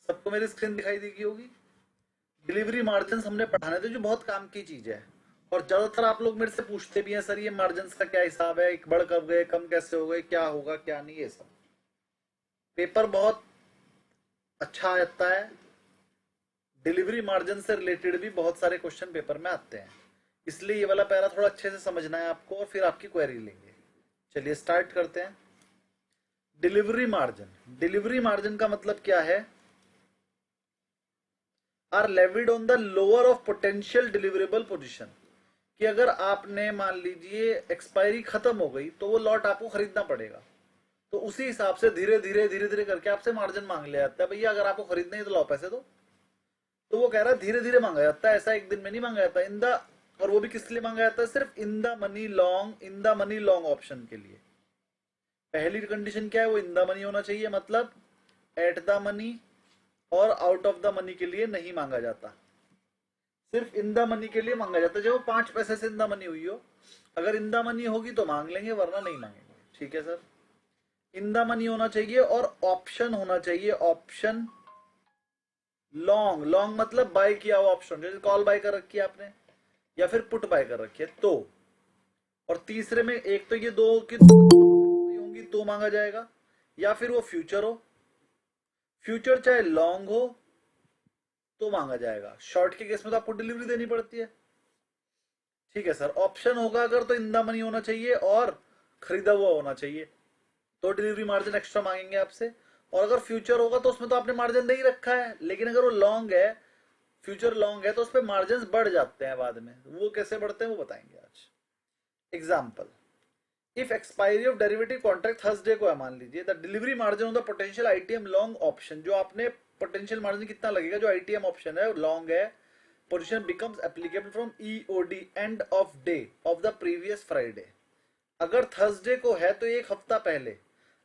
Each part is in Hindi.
सबको मेरी स्क्रीन दिखाई देगी होगी। डिलीवरी मार्जिन हमने पढ़ाने थे, जो बहुत काम की चीज है। और ज्यादातर आप लोग मेरे से पूछते भी हैं, सर ये मार्जिन का क्या हिसाब है, बढ़ कब गए, कम कैसे हो गए, क्या होगा क्या नहीं, ये सब पेपर बहुत अच्छा आता है। डिलीवरी मार्जिन से रिलेटेड भी बहुत सारे क्वेश्चन पेपर में आते हैं, इसलिए ये वाला पैरा थोड़ा अच्छे से समझना है आपको, और फिर आपकी क्वेरी लेंगे। चलिए स्टार्ट करते हैं। डिलीवरी मार्जिन का मतलब क्या है? Are levied on the lower of potential deliverable position, कि अगर आपने मान लीजिए एक्सपायरी खत्म हो गई तो वो लॉट आपको खरीदना पड़ेगा, तो उसी हिसाब से धीरे धीरे करके आपसे मार्जिन मांग लिया जाता है, भैया अगर आपको खरीदना है तो लाओ पैसे दो। तो वो कह रहा है धीरे धीरे मांगा जाता है, ऐसा एक दिन में नहीं मांगा जाता। और वो भी किस लिए मांगा जाता है? सिर्फ in the money long option के लिए। पहली कंडीशन क्या है? वो इन द मनी होना चाहिए, मतलब एट द मनी और आउट ऑफ द मनी के लिए नहीं मांगा जाता, सिर्फ इन द मनी के लिए मांगा जाता है। जब वो 5 पैसे से इन द मनी हुई हो, अगर इन द मनी होगी तो मांग लेंगे, वरना नहीं मांगेंगे। ठीक है सर, इन द मनी होना चाहिए और ऑप्शन होना चाहिए। ऑप्शन लॉन्ग, लॉन्ग मतलब बाय किया हुआ ऑप्शन, जैसे कॉल बाय कर रखी है आपने या फिर पुट बाय कर रखी है तो। और तीसरे में एक तो ये दो की होंगी तो मांगा जाएगा, या फिर वो फ्यूचर हो, फ्यूचर चाहे लॉन्ग हो तो मांगा जाएगा। शॉर्ट के केस में तो आपको डिलीवरी देनी पड़ती है। ठीक है सर, ऑप्शन होगा अगर तो इन द मनी होना चाहिए और खरीदा हुआ होना चाहिए, तो डिलीवरी मार्जिन एक्स्ट्रा मांगेंगे आपसे। और अगर फ्यूचर होगा तो उसमें तो आपने मार्जिन दे ही रखा है, लेकिन अगर वो लॉन्ग है, फ्यूचर लॉन्ग है, तो उस पर मार्जिन बढ़ जाते हैं बाद में। वो कैसे बढ़ते हैं वो बताएंगे आज। Example, if expiry of derivative contract Thursday को है मान लीजिए, the delivery margin on the potential ITM long option, जो आपने पोटेंशियल मार्जिन कितना लगेगा, जो आईटीएम ऑप्शन है लॉन्ग है, position becomes applicable from EOD end of day of the previous Friday. अगर थर्सडे को है तो एक हफ्ता पहले,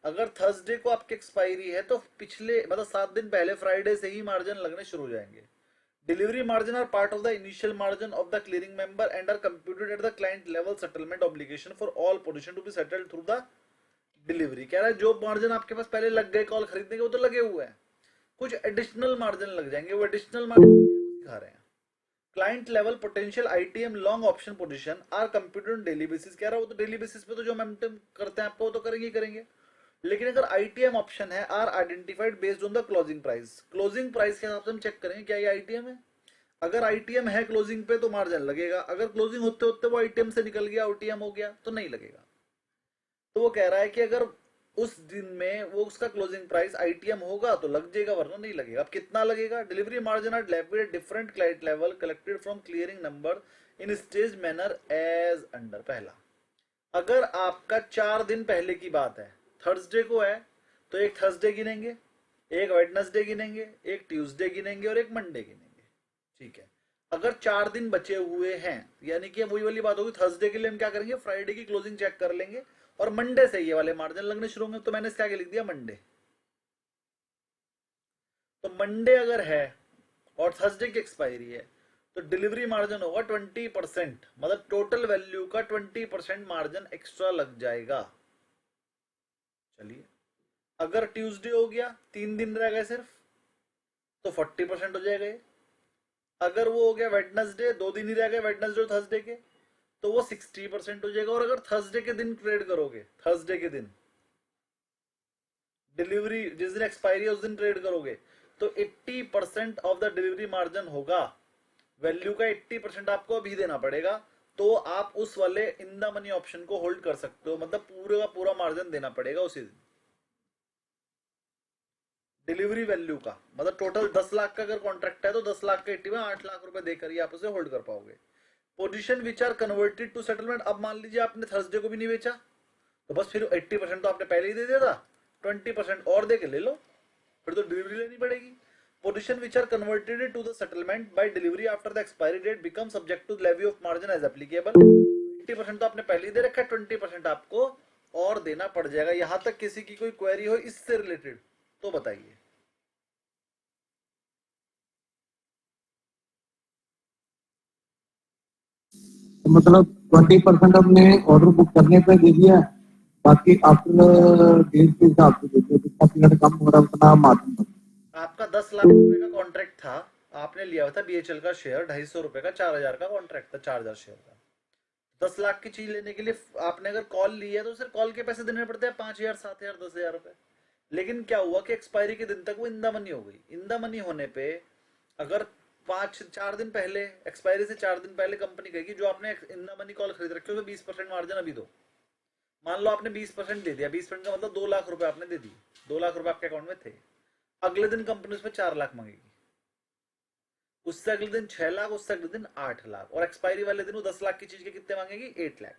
अगर थर्सडे को आपकी एक्सपायरी है तो पिछले मतलब 7 दिन पहले फ्राइडे से ही मार्जिन लगने शुरू हो जाएंगे। Delivery margin are part of the initial margin of the clearing member and are computed at the client level settlement obligation for all position to be settled through the delivery. कह रहा है जो मार्जिन आपके पास पहले लग गए कॉल खरीदने के वो तो लगे हुए हैं, कुछ एडिशनल मार्जिन लग जाएंगे, वो एडिशनल मार्जिन दिखा रहे हैं। Client level potential ITM long option position are computed on daily basis. कह रहा है वो तो डेली बेसिस पे तो जो हम करते हैं आपको वो तो करेंगे ही करेंगे, लेकिन अगर आईटीएम ऑप्शन है are identified based on the closing price. Closing price के हिसाब से हम चेक करेंगे क्या ये आईटीएम है। अगर आईटीएम है क्लोजिंग पे तो मार्जिन लगेगा, अगर क्लोजिंग होते होते वो आईटीएम से निकल गया, ओटीएम हो गया, तो नहीं लगेगा। तो वो कह रहा है कि अगर उस दिन में वो उसका क्लोजिंग प्राइस आईटीएम होगा तो लग जाएगा, वरना नहीं लगेगा। अब कितना लगेगा? Delivery margin are levied at different client level collected from clearing number in stage manner as under. पहला, अगर आपका 4 दिन पहले की बात है, थर्सडे को है तो एक थर्सडे गिनेंगे, एक वेडनेसडे गिनेंगे, एक ट्यूसडे गिनेंगे और एक मंडे गिनेंगे। ठीक है, अगर 4 दिन बचे हुए हैं, यानी कि वही वाली बात होगी, थर्सडे के लिए हम क्या करेंगे, फ्राइडे की क्लोजिंग चेक कर लेंगे और मंडे से ये वाले मार्जिन लगने शुरू होंगे। तो मैंने इसके आगे लिख दिया मंडे। तो मंडे अगर है और थर्सडे की एक्सपायरी है तो डिलीवरी मार्जिन होगा 20%, मतलब टोटल वैल्यू का 20% मार्जिन एक्स्ट्रा लग जाएगा। चलिए, अगर ट्यूसडे हो गया, 3 दिन रह गए सिर्फ, तो 40% हो जाएगा ये। अगर वो हो गया वेडनेसडे, 2 दिन ही रह गए वेडनेसडे और थर्सडे के, तो वो 60% हो जाएगा। और अगर थर्सडे के दिन ट्रेड करोगे, थर्सडे के दिन डिलीवरी जिस दिन एक्सपायरी है उस दिन ट्रेड करोगे, तो 80% ऑफ द डिलीवरी मार्जिन होगा, वैल्यू का 80% आपको अभी देना पड़ेगा। तो आप उस वाले इन द मनी ऑप्शन को होल्ड कर सकते हो, मतलब पूरे का पूरा मार्जिन देना पड़ेगा उसी दिन। डिलीवरी वैल्यू का मतलब टोटल 10 लाख का अगर कॉन्ट्रैक्ट है तो 10 लाख का 80 में 8 लाख रुपए देकर ही आप उसे होल्ड कर पाओगे। Position which are converted to settlement, अब मान लीजिए आपने थर्सडे को भी नहीं बेचा, तो बस फिर 80% तो आपने पहले ही दे दिया था, 20% और दे के ले लो, फिर तो डिलीवरी लेनी पड़ेगी। Position which are converted to the settlement by delivery after the expiry date become subject to levy of margin as applicable. 80% तो आपने पहले ही दे रखा है, 20% आपको और देना पड़ जाएगा। यहां तक किसी की कोई क्वेरी हो इससे रिलेटेड तो बताइए। मतलब 20% हमने ऑर्डर बुक करने पे दे दिया, बाकी आफ्टर डेट के हिसाब से देखिए जितना पीरियड कम हो रहा है उतना मार्जिन। आपका 10 लाख रुपए का कॉन्ट्रैक्ट था, आपने लिया हुआ था बीएचएल का शेयर 250 रुपए का, 4000 का कॉन्ट्रैक्ट था, 4000 शेयर का। 10 लाख की चीज लेने के लिए आपने अगर कॉल ली है तो सिर्फ कॉल के पैसे देने पड़ते हैं 5000, 7000, 10,000 रुपए। लेकिन क्या हुआ कि एक्सपायरी के दिन तक वो इंदा मनी हो गई। इंदा मनी होने पे अगर 4 दिन पहले, एक्सपायरी से 4 दिन पहले कंपनी कहेगी जो आपने इंदा मनी कॉल खरीद रखे हो 20% मार्जिन अभी दो। मान लो आपने 20% दे दिया, 20% का मतलब 2 लाख रुपए आपने दे दी, 2 लाख रुपए आपके अकाउंट में थे। अगले दिन कंपनी उसमें 4 लाख मांगेगी, उससे अगले दिन 6 लाख, उससे अगले दिन 8 लाख, और एक्सपायरी वाले दिन वो 10 लाख की चीज के कितने मांगेगी, 8 लाख।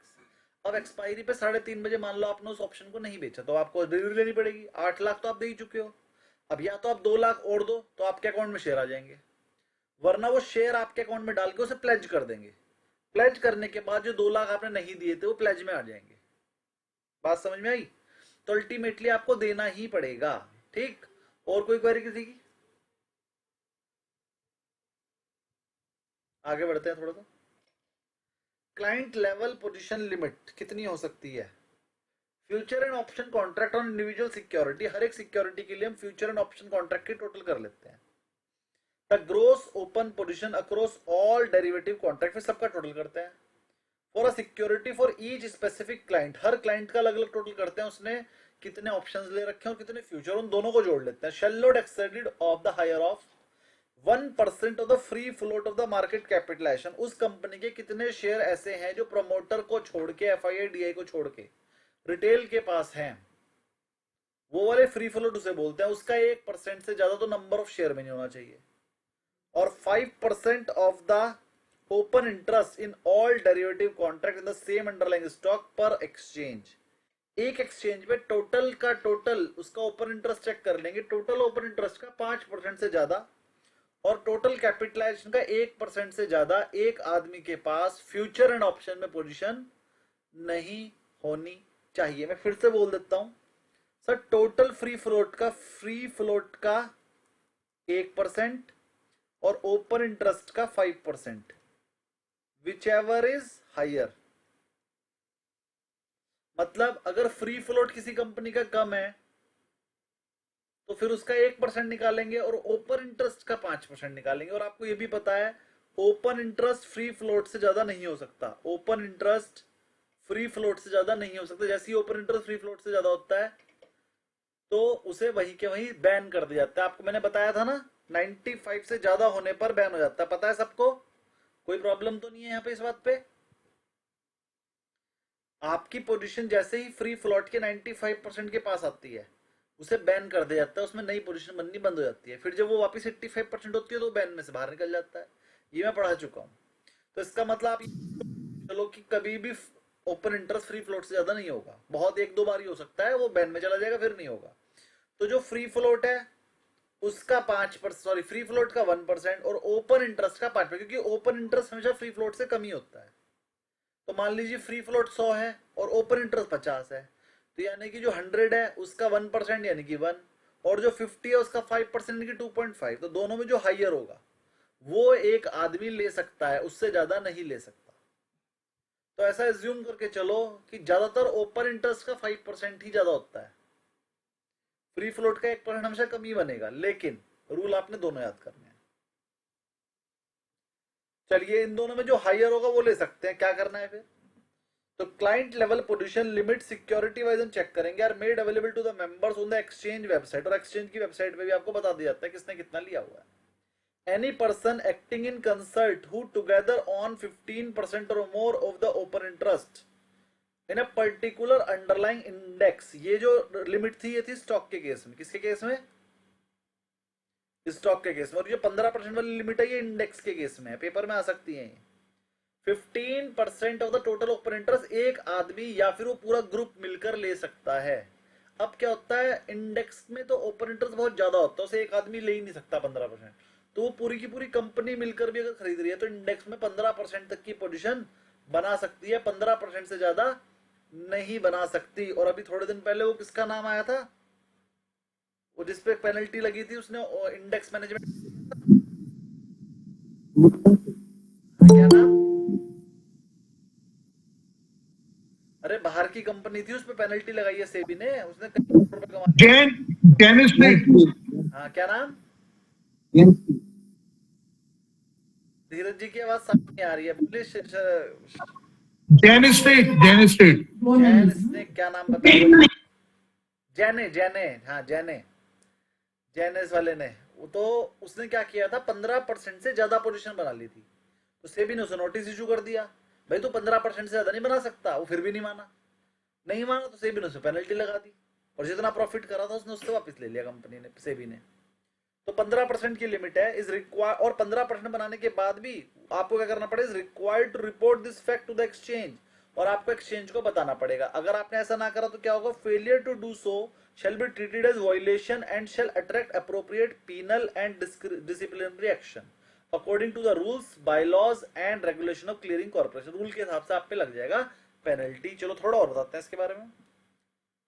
अब एक्सपायरी पे 3:30 बजे मान लो आपने उस ऑप्शन को नहीं बेचा तो आपको डिलीवरी लेनी पड़ेगी। 8 लाख तो आप दे ही चुके हो। अब या तो आप 2 लाख और दो तो आपके अकाउंट में शेयर आ जाएंगे, वरना वो शेयर आपके अकाउंट में डाल के उसे प्लेज कर देंगे। प्लेज करने के बाद जो 2 लाख आपने नहीं दिए थे वो प्लेज में आ जाएंगे। बात समझ में आई? तो अल्टीमेटली आपको देना ही पड़ेगा। ठीक, और कोई क्वेरी किसी की? आगे बढ़ते हैं थोड़ा सा। क्लाइंट लेवल पोजीशन लिमिट कितनी हो सकती है? Future and option contract on individual security, हर एक सिक्योरिटी के लिए हम फ्यूचर एंड ऑप्शन कॉन्ट्रैक्ट की टोटल कर लेते हैं। The gross open position across all derivative contract, फिर सबका टोटल करते हैं। For a security for each specific client, हर क्लाइंट का अलग अलग टोटल करते हैं, उसने कितने ऑप्शंस ले रखे हैं और कितने फ्यूचर, उन दोनों को जोड़ लेते हैं। Shall not exceeded of the higher of 1% of the free float of the market capitalisation, उस कंपनी के कितने शेयर ऐसे हैं जो प्रमोटर को छोड़ के, एफआईआई डीआई को छोड़ के रिटेल के पास हैं, वो वाले फ्री फ्लोट उसे बोलते हैं। उसका 1% से ज्यादा तो नंबर ऑफ शेयर में नहीं होना चाहिए, और 5% of the open interest in all derivative contract in the same underlying stock पर एक्सचेंज। एक एक्सचेंज पे टोटल का टोटल उसका ओपन इंटरेस्ट चेक कर लेंगे, टोटल ओपन इंटरेस्ट का 5% से ज्यादा और टोटल कैपिटलाइजेशन का 1% से ज्यादा एक आदमी के पास फ्यूचर एंड ऑप्शन में पोजीशन नहीं होनी चाहिए। मैं फिर से बोल देता हूं सर, टोटल फ्री फ्लोट का 1% और ओपन इंटरेस्ट का 5%, विच एवर इज हायर। मतलब अगर फ्री फ्लोट किसी कंपनी का कम है तो फिर उसका 1% निकालेंगे और ओपन इंटरेस्ट का 5% निकालेंगे। और आपको यह भी पता है ओपन इंटरेस्ट फ्री फ्लोट से ज्यादा नहीं हो सकता, ओपन इंटरेस्ट फ्री फ्लोट से ज्यादा नहीं हो सकता। जैसे ही ओपन इंटरेस्ट फ्री फ्लोट से ज्यादा होता है तो उसे वहीं के वहीं बैन कर दिया जाता है। आपको मैंने बताया था ना, 95 से ज्यादा होने पर बैन हो जाता है, पता है सबको? कोई प्रॉब्लम तो नहीं है यहाँ पे इस बात पे? आपकी पोजीशन जैसे ही फ्री फ्लोट के 95% के पास आती है उसे बैन कर दिया जाता है, उसमें नई पोजीशन बननी बंद हो जाती है। फिर जब वो वापस 85% होती है तो बैन में से बाहर निकल जाता है। ये मैं पढ़ा चुका हूँ। तो इसका मतलब आप चलो कि कभी भी ओपन इंटरेस्ट फ्री फ्लोट से ज्यादा नहीं होगा, बहुत 1-2 बार ही हो सकता है, वो बैन में चला जाएगा फिर नहीं होगा। तो जो फ्री फ्लोट है उसका 5%, सॉरी फ्री फ्लोट का 1% और ओपन इंटरेस्ट का 5%, क्योंकि ओपन इंटरेस्ट हमेशा फ्री फ्लोट से कम ही होता है। तो मान लीजिए फ्री फ्लोट 100 है और ओपन इंटरेस्ट 50 है, तो यानी कि जो 100 है उसका 1% यानी कि 1, और जो 50 है उसका 5% यानी कि 2.5। तो दोनों में जो हायर होगा वो एक आदमी ले सकता है, उससे ज्यादा नहीं ले सकता। तो ऐसा एज्यूम करके चलो कि ज्यादातर ओपन इंटरेस्ट का 5% ही ज्यादा होता है, फ्री फ्लोट का 1% हमेशा कम ही बनेगा। लेकिन रूल आपने दोनों याद करने हैं। चलिए इन दोनों में जो हायर होगा वो ले सकते हैं, क्या करना है फिर? तो client level position limit security wise हम चेक करेंगे, are made available to the members on the exchange website, और एक्सचेंज की वेबसाइट पे भी आपको बता दिया जाता है किसने कितना लिया हुआ है। Any person acting in consult who together on 15% और more of the open interest in a particular underlying index, ये जो लिमिट थी ये थी स्टॉक के केस में। किसके केस में? स्टॉक के केस में। और ये 15% वाली लिमिट है ये इंडेक्स के केस में है, पेपर में आ सकती है। 15% of the total open interest एक आदमी या फिर वो पूरा ग्रुप मिलकर ले सकता है। अब क्या होता है, इंडेक्स में तो ओपन इंटरेस्ट बहुत ज्यादा होता है, उसे एक आदमी ले ही नहीं सकता 15%। तो वो पूरी की पूरी कंपनी मिलकर भी अगर खरीद रही है तो इंडेक्स में 15% तक की पोजीशन बना सकती है, 15% से ज्यादा नहीं बना सकती। और अभी थोड़े दिन पहले वो किसका नाम आया था, वो जिसपे पेनल्टी लगी थी, उसने इंडेक्स मैनेजमेंट, क्या नाम? अरे बाहर की कंपनी थी, उसपे पेनल्टी लगाई है सेबी ने, उसने करोड़ रुपए कमा लिए। टेनिस ने। हाँ क्या नाम? गेम्स की। धीरज जी की आवाज समझ नहीं आ रही है, बोलिए। Jain state, Jain state. Jain snake, क्या नाम बताया? जैने, जैने, हाँ जैने, जैनेस वाले ने। वो तो उसने क्या किया था, 15% से ज्यादा पोजीशन बना ली थी, तो सेबी ने उसे नोटिस इशू कर दिया, भाई तो 15% से ज्यादा नहीं बना सकता। वो फिर भी नहीं माना, नहीं माना तो सेबी ने उसे पेनल्टी लगा दी, और जितना प्रॉफिट करा था उसने उससे वापस ले लिया कंपनी ने, सेबी ने। तो 15% की लिमिट है इज रिक्वायर, और 15% बनाने के बाद भी आपको क्या करना पड़ेगा, is required to report this fact to the exchange, और आपको एक्सचेंज को बताना पड़ेगा। अगर आपने ऐसा ना करा तो क्या होगा, failure to do so shall be treated as violation and shall attract appropriate penal and disciplinary action according to the rules, bylaws and regulation of clearing corporation। Rule के हिसाब से आप पे लग जाएगा पेनल्टी। चलो थोड़ा और बताते हैं इसके बारे में।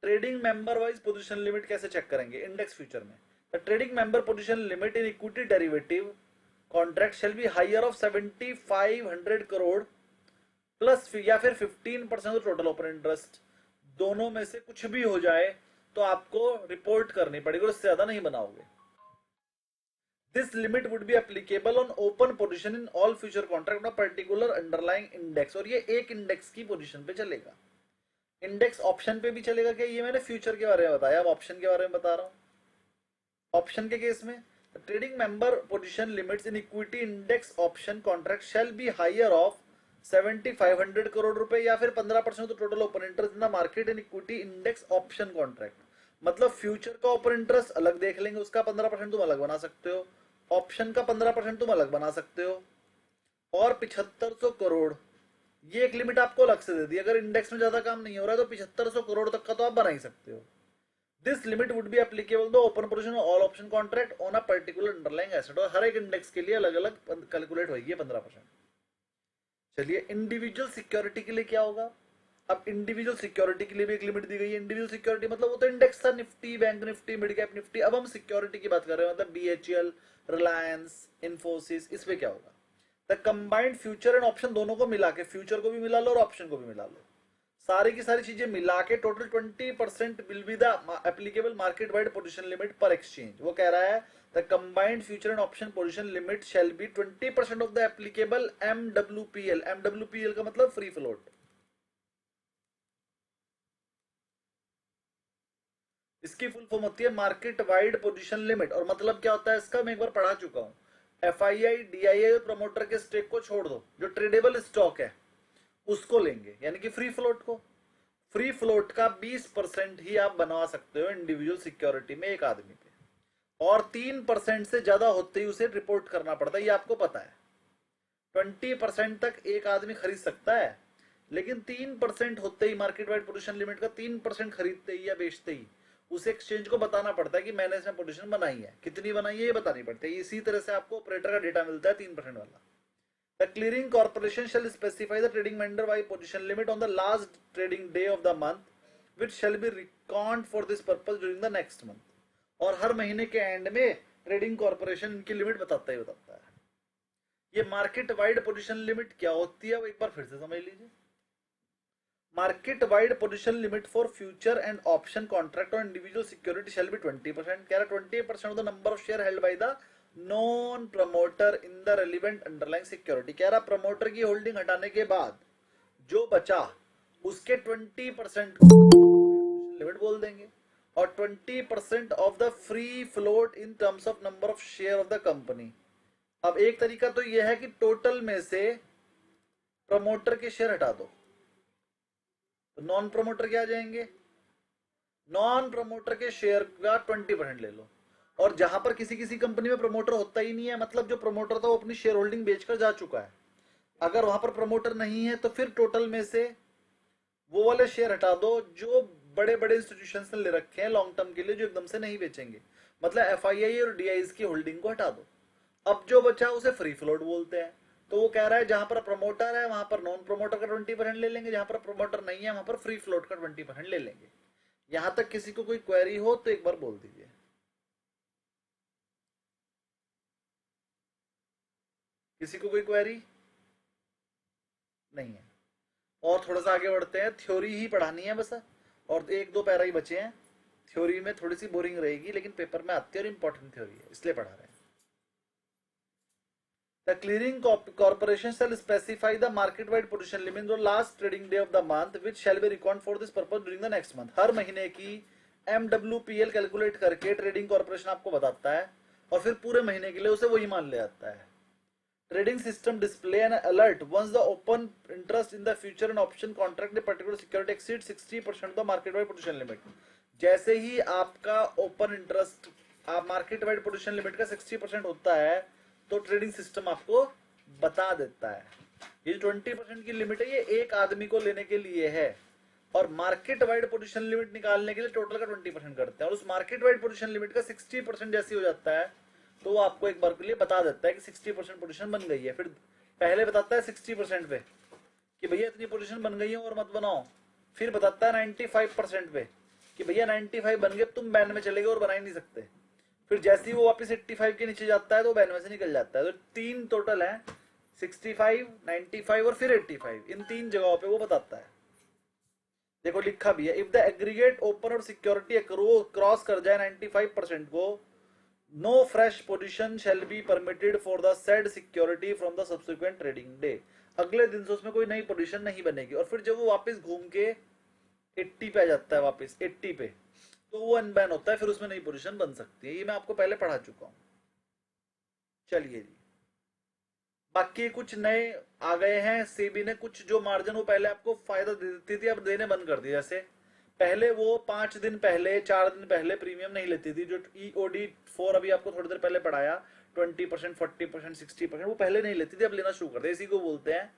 Trading member wise position limit कैसे चेक करेंगे इंडेक्स फ्यूचर में? The trading member position limit in equity derivative contract shall be higher of 7500 crore plus या फिर 15% ऑफ टोटल ओपन इंटरेस्ट, दोनों में से कुछ भी हो जाए तो आपको रिपोर्ट करनी पड़ेगी, और इससे ज्यादा नहीं बनाओगे। This limit would be applicable on open position in all future contract of particular underlying index, और ये एक इंडेक्स की पोजीशन पे चलेगा। इंडेक्स ऑप्शन पे भी चलेगा क्या? ये मैंने फ्यूचर के बारे में बताया, अब ऑप्शन के बारे में बता रहा हूं। ऑप्शन के केस में trading member position limits in equity index option contract shall be higher of 7500 crore रुपए या फिर 15% of total open interest in the market in equity index option contract. मतलब फ्यूचर का ओपन इंटरेस्ट अलग देख लेंगे, उसका 15% तुम अलग बना सकते हो, ऑप्शन का 15% तुम अलग बना सकते हो, और 7500 करोड़ ये एक लिमिट आपको अलग से दे दी। अगर इंडेक्स में ज्यादा काम नहीं हो रहा है तो 7500 करोड़ तक का तो आप बना ही सकते हो। This limit would be applicable the open position all option contract on a particular underlying asset, और हर एक इंडेक्स के लिए अलग अलग कैलकुलेट होगी 15%। चलिए इंडिविजुअल सिक्योरिटी के लिए क्या होगा? अब इंडिविजुअल सिक्योरिटी के लिए भी एक लिमिट दी गई है। इंडिविजुअल सिक्योरिटी मतलब वो तो इंडेक्स था, Nifty, bank Nifty, mid cap Nifty. अब हम सिक्योरिटी की बात कर रहे हैं, मतलब बीएचईएल, रिलायंस, इन्फोसिस, इसमें क्या होगा? The combined future and option दोनों को मिला के, फ्यूचर को भी मिला लो और ऑप्शन को भी मिला लो, सारी की सारी चीजें मिला के total 20% will be the applicable market wide position limit पर एक्सचेंज। वो कह रहा है the combined future and option position limit shall be 20% of the applicable MWPL. MWPL का मतलब फ्री फ्लोट। इसकी फुल फॉर्म होती है मार्केट वाइड पोजीशन लिमिट, और मतलब क्या होता है इसका मैं एक बार पढ़ा चुका हूं। एफआईआई, डीआईआई प्रमोटर के स्टेक को छोड़ दो, जो ट्रेडेबल स्टॉक है उसको लेंगे, यानी कि फ्री फ्लोट को। फ्री फ्लोट का 20% ही आप बनवा सकते हो इंडिविजुअल सिक्योरिटी में एक आदमी पे, और 3% से ज्यादा होते ही उसे रिपोर्ट करना पड़ता है, ये आपको पता है। 20% तक एक आदमी खरीद सकता है, लेकिन 3% होते ही मार्केट वाइड पोजीशन लिमिट का 3% खरीदते ही या बेचते ही उसे एक्सचेंज को बताना पड़ता है कि मैंने इसमें पोजीशन बनाई है, कितनी बनाई है ये बतानी पड़ती है। इसी तरह से आपको ऑपरेटर का डेटा मिलता है 3% वाला। The clearing corporation shall specify the trading member by position limit on the last trading day of the month, which shall be reckoned for this purpose during the next month। और हर महीने के एंड में ट्रेडिंग कॉर्पोरेशन इनकी लिमिट बताता है। ये मार्केट वाइड पोजीशन लिमिट क्या होती है, वो एक बार फिर से समझ लीजिए। Market wide position limit for future and option contract और इंडिविजुअल सिक्योरिटी शैल बी 20%। कह रहा 20% of the number of share held by the non promoter in the relevant underlying security. कह रहा प्रमोटर की होल्डिंग हटाने के बाद जो बचा उसके 20% लिमिट बोल देंगे, और 20% of the free float in terms of number of share of the company. अब एक तरीका तो यह है कि टोटल में से प्रमोटर के शेयर हटा दो, तो नॉन प्रमोटर क्या आ जाएंगे? नॉन प्रमोटर के शेयर का 20% ले लो, और जहां पर किसी किसी कंपनी में प्रमोटर होता ही नहीं है, मतलब जो प्रमोटर था वो अपनी शेयर होल्डिंग बेचकर जा चुका है, अगर वहां पर प्रमोटर नहीं है तो फिर टोटल में से वो वाले शेयर हटा दो जो बड़े बड़े इंस्टीट्यूशन ने ले रखे हैं लॉन्ग टर्म के लिए, जो एकदम से नहीं बेचेंगे। मतलब एफआईआई और डीआई की होल्डिंग को हटा दो। अब जो बचा उसे फ्री फ्लोट बोलते हैं। तो वो कह रहा है जहां पर प्रमोटर है वहां पर नॉन प्रमोटर का 20% ले लेंगे, जहां पर प्रमोटर नहीं है वहां पर फ्री फ्लोट का 20% ले लेंगे। यहां तक किसी को कोई क्वेरी हो तो एक बार बोल दीजिए। किसी को कोई क्वेरी नहीं है? और थोड़ा सा आगे बढ़ते हैं, थ्योरी ही पढ़ानी है बस, और एक दो पैरा ही बचे हैं। थ्योरी में थोड़ी सी बोरिंग रहेगी, लेकिन पेपर में आती है और इंपॉर्टेंट थ्योरी है, इसलिए पढ़ा रहे हैं। The clearing corporation shall specify the market-wide position limit on last trading day of the month, which shall be reckoned for this purpose during the next month. हर महीने की MWPL कैलकुलेट करके ट्रेडिंग कॉर्पोरेशन आपको बताता है और फिर पूरे महीने के लिए उसे वही मान ले आता है. Trading system display an alert once the open interest in the future and option contract a particular security exceeds 60% of the market wide position limit. जैसे ही आपका ओपन इंटरेस्ट आप मार्केट वाइड पोजीशन लिमिट का 60% होता है तो ट्रेडिंग सिस्टम आपको बता देता है. ये 20% की लिमिट है ये एक आदमी को लेने के लिए है और मार्केट वाइड पोजीशन लिमिट निकालने के लिए टोटल का 20% करते हैं और उस मार्केट वाइड पोजीशन लिमिट का 60% जैसे हो जाता है तो वो आपको एक बार के लिए बता देता है कि 60% पोजीशन बन गई है. फिर पहले बताता है 60% पे कि भैया इतनी पोजीशन बन गई है और मत बनाओ. फिर बताता है 95% पे कि भैया 95 बन गए तुम बैन में चले गए और बना ही नहीं सकते. फिर जैसे ही वो वापस 85 के नीचे जाता है तो बैन में से निकल जाता है. तो 3 टोटल है 65, 95 और फिर 85. इन 3 जगहों पे वो बताता है. देखो लिखा भी है इफ द एग्रीगेट ओपन और सिक्योरिटी क्रॉस कर जाए 95% को no fresh position shall be permitted for the said security from the subsequent trading day. अगले दिन से उसमें कोई नई पोजीशन नहीं बनेगी. और फिर जब वो वापस घूम के 80 पे आ जाता है वापस 80 पे तो वो अनबैन होता है. फिर उसमें नई पोजीशन बन सकती है. ये मैं आपको पहले पढ़ा चुका हूं. चलिए जी बाकी कुछ नए आ गए हैं. सेबी ने कुछ जो मार्जिन वो पहले आपको फायदा दे देती थी अब देने बंद कर दिया. जैसे पहले वो 5 दिन पहले 4 दिन पहले प्रीमियम नहीं लेती थी. जो EOD4 अभी आपको थोड़ी देर पहले पढ़ाया 20%, 40%, 60% वो पहले नहीं लेती थी अब लेना शुरू कर दिया. इसी को बोलते हैं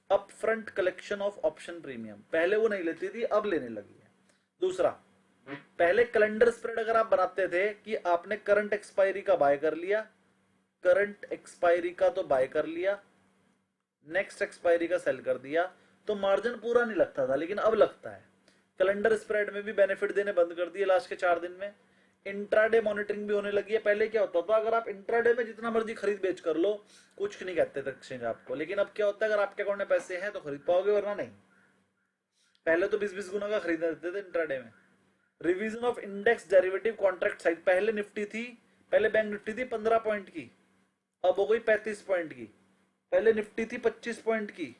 up front collection of option premium. पहले वो नहीं लेती थी अब लेने लगी है. दूसरा पहले कैलेंडर स्प्रेड अगर आप बनाते थे कि आपने करंट एक्सपायरी का बाय कर लिया, करंट एक्सपायरी का तो बाय कर लिया, नेक्स्ट एक्सपायरी का सेल कर दिया तो मार्जिन पूरा नहीं लगता था. लेकिन अब लगता है. कैलेंडर स्प्रेड में भी बेनिफिट देने बंद कर दिए लास्ट के 4 दिन में. इंट्राडे मॉनिटरिंग भी होने लगी है. पहले क्या होता था अगर आप इंट्राडे में जितना मर्जी खरीद बेच कर लो कुछ नहीं कहते थे एक्सचेंज आपको. लेकिन अब क्या होता है अगर आपके अकाउंट में पैसे हैं तो खरीद पाओगे वरना नहीं. पहले तो 20-20 गुना का खरीद देते थे इंट्राडे में. Revision of index derivative contract size. पहले निफ्टी थी, पहले बैंक निफ्टी थी 15 पॉइंट की अब हो गई 35 पॉइंट की. पहले निफ्टी थी 25 पॉइंट की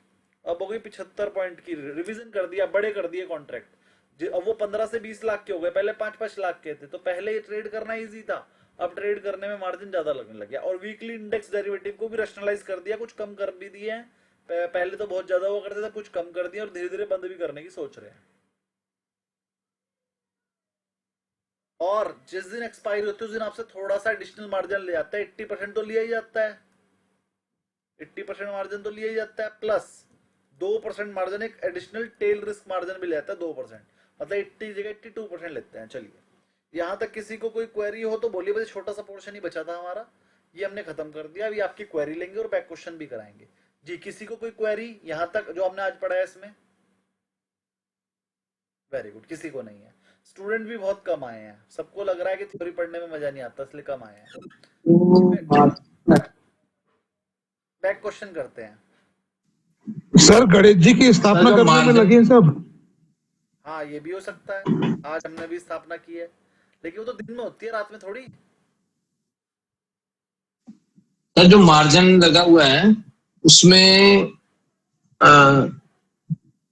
अब हो गई 75 पॉइंट की. रिवीजन कर दिया, बड़े कर दिए कॉन्ट्रैक्ट. अब वो 15 से 20 लाख के हो गए. पहले 5-5 लाख के थे. तो पहले ये ट्रेड करना इजी था अब ट्रेड करने में मार्जिन ज्यादा लगने लग गया. और वीकली इंडेक्स डेरिवेटिव को भी रैशनलाइज कर दिया, कुछ कम कर भी दिए. पहले तो बहुत ज्यादा वो करते थे, कुछ कम कर दिया और धीरे धीरे बंद भी करने की सोच रहे हैं. और जिस दिन एक्सपायरी होती है उस दिन आपसे थोड़ा सा एडिशनल मार्जिन ले जाता है. 80% तो लिया ही जाता है. 80% मार्जिन तो लिया ही जाता है प्लस 2% मार्जिन एक एडिशनल टेल रिस्क मार्जिन भी लेता है 2%. मतलब 80 जगह 82% लेते हैं. चलिए यहां तक किसी को कोई क्वेरी हो तो बोलिए. बस छोटा सा पोर्शन ही बचा था हमारा, ये हमने खत्म कर दिया. अभी आपकी क्वेरी लेंगे और बैक क्वेश्चन भी कराएंगे. जी किसी को कोई क्वेरी यहां तक जो हमने आज पढ़ा है इसमें? Very good. किसी को नहीं है. स्टूडेंट भी बहुत कम आए हैं. सबको लग रहा है कि थ्योरी पढ़ने में मजा नहीं आता इसलिए कम आए हैं. बैक क्वेश्चन करते हैं. सर गणेश जी की स्थापना करने में लगे सब. हाँ ये भी हो सकता है. आज हमने भी स्थापना की है लेकिन वो तो दिन में होती है रात में थोड़ी. सर जो मार्जिन लगा हुआ है उसमें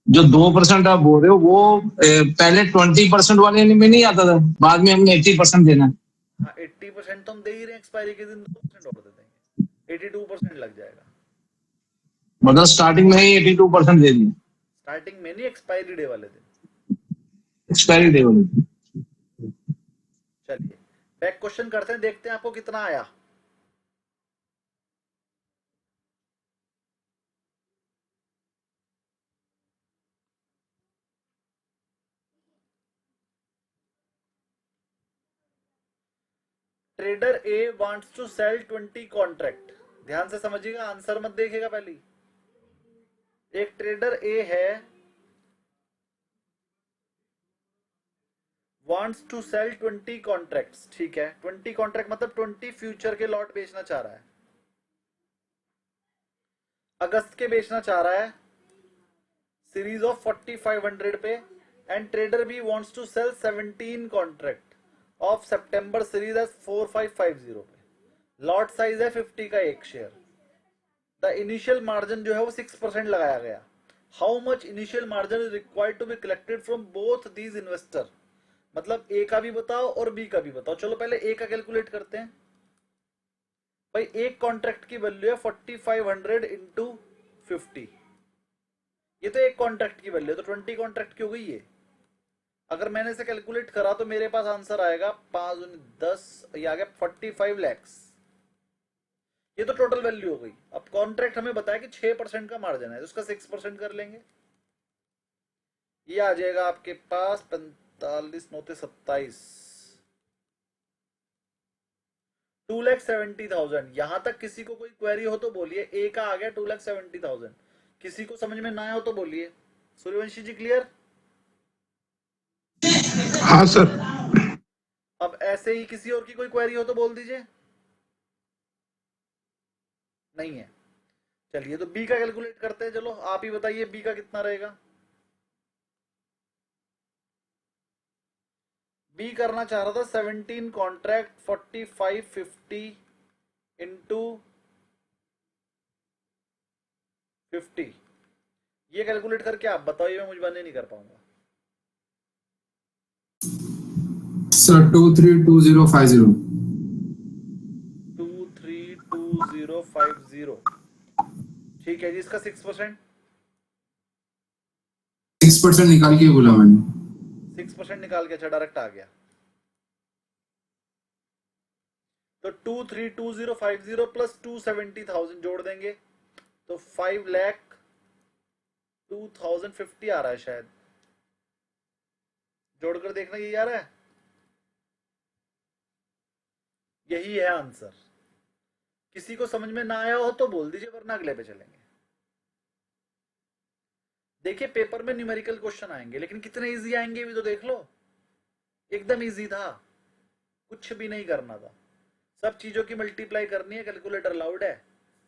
जो 2% आप बोल रहे हो वो पहले 20% वाले में नहीं आता था, बाद में हमने 80% देना. हाँ 80% तो हम दे ही रहे हैं. एक्सपायरी के दिन 2% और दे देंगे. 82% लग जाएगा. मतलब स्टार्टिंग में ही 82% दे दिया. स्टार्टिंग में नहीं, एक्सपायरी डे वाले दिन. एक्सपायरी डे वाले दिन. चलिए बैक क्वेश्चन करते हैं, देखते हैं आपको कितना आया. Trader A wants to sell 20 contract. ध्यान से समझिएगा, आंसर मत देखेगा पहले. एक ट्रेडर ए है wants to sell 20 कॉन्ट्रैक्ट्स. ठीक है 20 कॉन्ट्रैक्ट मतलब 20 फ्यूचर के लॉट बेचना चाह रहा है. अगस्त के बेचना चाह रहा है सीरीज ऑफ 4500 पे. And trader B wants to sell 17 contract of September series as 4550 पे. लॉट साइज है 50 का एक शेयर. द इनिशियल मार्जिन जो है वो 6% लगाया गया. How much initial margin is required to be collected from both these investor. मतलब ए का भी बताओ और बी का भी बताओ. चलो पहले ए का कैलकुलेट करते हैं. भाई एक कॉन्ट्रैक्ट की वैल्यू है 4500 इंटू 50. ये तो एक कॉन्ट्रैक्ट की वैल्यू है, तो 20 कॉन्ट्रैक्ट की हो गई ये. अगर मैंने इसे कैलकुलेट करा तो मेरे पास आंसर आएगा 5×10, ये आ गया 45 लैक्स. ये तो टोटल वैल्यू हो गई. अब कॉन्ट्रैक्ट हमें बताया कि 6% का मार्जिन है, तो उसका 6% कर लेंगे. ये आ जाएगा आपके पास 45×9=27, 2,70,000. यहां तक किसी को कोई क्वेरी हो तो बोलिए. ए का आ गया 2,70,000. किसी को समझ में ना आया हो तो बोलिए. सूर्यवंशी जी क्लियर? हाँ सर. अब ऐसे ही किसी और की कोई क्वेरी हो तो बोल दीजिए. नहीं है. चलिए तो बी का कैलकुलेट करते हैं. चलो आप ही बताइए बी का कितना रहेगा. बी करना चाह रहा था 17 कॉन्ट्रैक्ट 4550 इंटू 50. ये कैलकुलेट करके आप बताइए, मैं मुझे नहीं कर पाऊंगा. सर 232050. 232050. ठीक है जी. इसका 6%. 6% निकाल के बोला मैंने. 6% निकाल के अच्छा डायरेक्ट आ गया. तो 232050 प्लस 270,000 जोड़ देंगे तो 5,02,050 आ रहा है शायद. जोड़कर देखना यही आ रहा है. यही है आंसर. किसी को समझ में ना आया हो तो बोल दीजिए, वरना अगले पे चलेंगे. देखिए पेपर में न्यूमेरिकल क्वेश्चन आएंगे, लेकिन कितने इजी आएंगे भी तो देख लो. एकदम इजी था. कुछ भी नहीं करना था. सब चीजों की मल्टीप्लाई करनी है. कैलकुलेटर अलाउड है.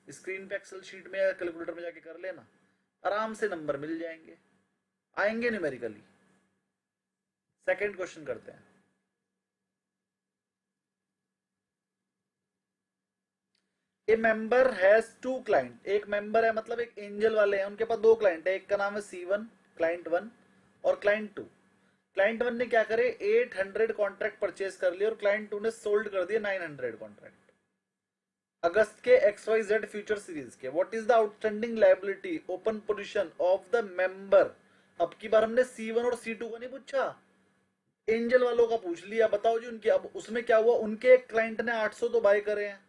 स्क्रीन पे एक्सेल शीट में या कैलकुलेटर में जाके कर लेना. आराम से नंबर मिल जाएंगे. आएंगे न्यूमेरिकली. सेकंड क्वेश्चन करते हैं. ए मेंबर हैज 2 क्लाइंट. एक मेंबर है मतलब एक एंजल वाले हैं, उनके पास 2 क्लाइंट है. एक का नाम है C1 क्लाइंट 1 और क्लाइंट 2. क्लाइंट 1 ने क्या करे 800 कॉन्ट्रैक्ट परचेज कर लिए और क्लाइंट 2 ने सोल्ड कर दिए 900 कॉन्ट्रैक्ट अगस्त के XYZ फ्यूचर सीरीज के. What is the outstanding liability open position of the member. अब की बार हमने C1 और C2 का नहीं पूछा, एंजल वालों का पूछ लिया. बताओ जी उनकी. अब उसमें क्या हुआ, उनके एक क्लाइंट ने 800 तो बाय करे हैं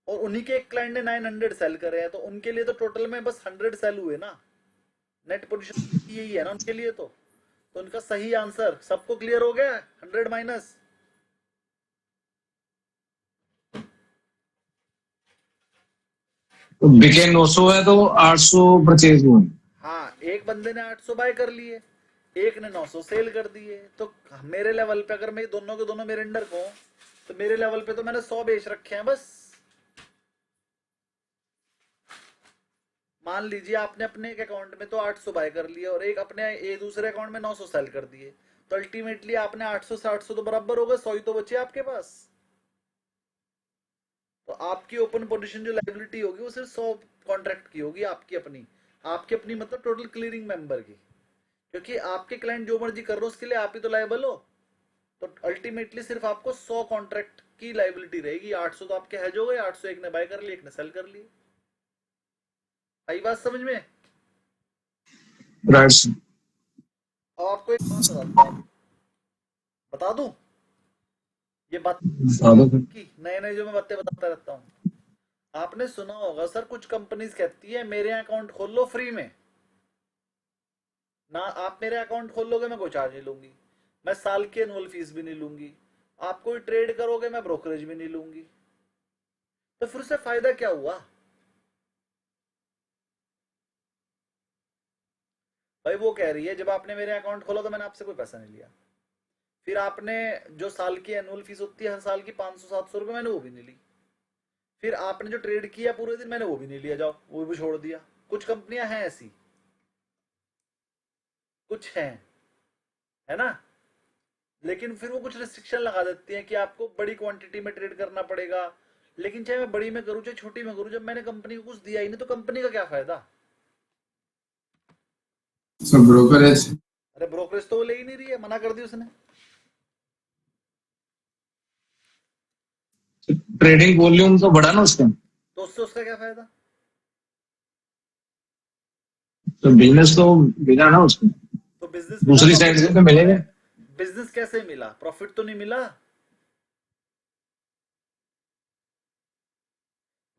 और उन्हीं के एक क्लाइंट ने 900 सेल करे हैं, तो उनके लिए तो टोटल में बस 100 सेल हुए ना. नेट पोजीशन यही है ना उनके लिए. तो उनका सही आंसर सबको क्लियर हो गया. 100 माइनस. तो बिके 900 है तो 800 परचेज हुए. हाँ, एक बंदे ने 800 बाय कर लिए, एक ने 900 सेल कर दिए. तो मेरे लेवल पे अगर मैं दोनों के दोनों मेरे अंडर को, तो मेरे लेवल पे तो मैंने 100 बेच रखे हैं बस. मान लीजिए आपने अपने एक अकाउंट में तो 800 बाय कर लिए और एक अपने दूसरे अकाउंट में 900 सेल कर दिए. तो अल्टीमेटली आपने 800 से 800 तो बराबर होगा, 100 ही तो बचे आपके पास. तो आपकी ओपन पोजीशन जो लायबिलिटी होगी वो सिर्फ 100 कॉन्ट्रैक्ट की होगी. आपकी अपनी मतलब टोटल क्लियरिंग मेंबर की. क्योंकि आपके क्लाइंट जो मर्जी कर रहे हो उसके लिए आप ही तो लायबल हो. तो अल्टीमेटली सिर्फ आपको 100 कॉन्ट्रैक्ट की लायबिलिटी रहेगी. 800 तो आपके हैज हो गए. 800 एक ने बाय कर लिए, एक ने सेल कर लिए. आई बात समझ में? Right sir. अब आपको एक बात बताता हूं. बता दूं ये बात की. नए नए जो मैं बातें बताता रहता हूँ. आपने सुना होगा सर, कुछ कंपनीज कहती है मेरे अकाउंट खोल लो फ्री में ना. आप मेरे अकाउंट खोल लोगे मैं कोई चार्ज नहीं लूंगी. मैं साल की एनुअल फीस भी नहीं लूंगी. आप कोई ट्रेड करोगे मैं ब्रोकरेज भी नहीं लूंगी. तो फिर उससे फायदा क्या हुआ भाई? वो कह रही है जब आपने मेरे अकाउंट खोला तो मैंने आपसे कोई पैसा नहीं लिया. फिर आपने जो साल की एनुअल फीस होती है हर साल की 500-700 रुपए, मैंने वो भी नहीं ली. फिर आपने जो ट्रेड किया पूरे दिन, मैंने वो भी नहीं लिया. जाओ वो भी छोड़ दिया. कुछ कंपनियां हैं ऐसी, कुछ हैं, है ना. लेकिन फिर वो कुछ रिस्ट्रिक्शन लगा देती हैं कि आपको बड़ी क्वांटिटी में ट्रेड करना पड़ेगा, लेकिन चाहे मैं बड़ी में करूं चाहे छोटी में करूं, जब मैंने कंपनी को कुछ दिया ही नहीं तो कंपनी का क्या फायदा? Sir brokerage. अरे ब्रोकरेज तो वो ले ही नहीं रही है, मना कर दी उसने। ट्रेडिंग वॉल्यूम तो बढ़ा ना उसका, तो उससे उसका क्या फायदा? तो बिजनेस तो मिला ना उसको, तो बिजनेस दूसरी साइड से तो मिलेगा। बिजनेस कैसे मिला? प्रॉफिट तो नहीं मिला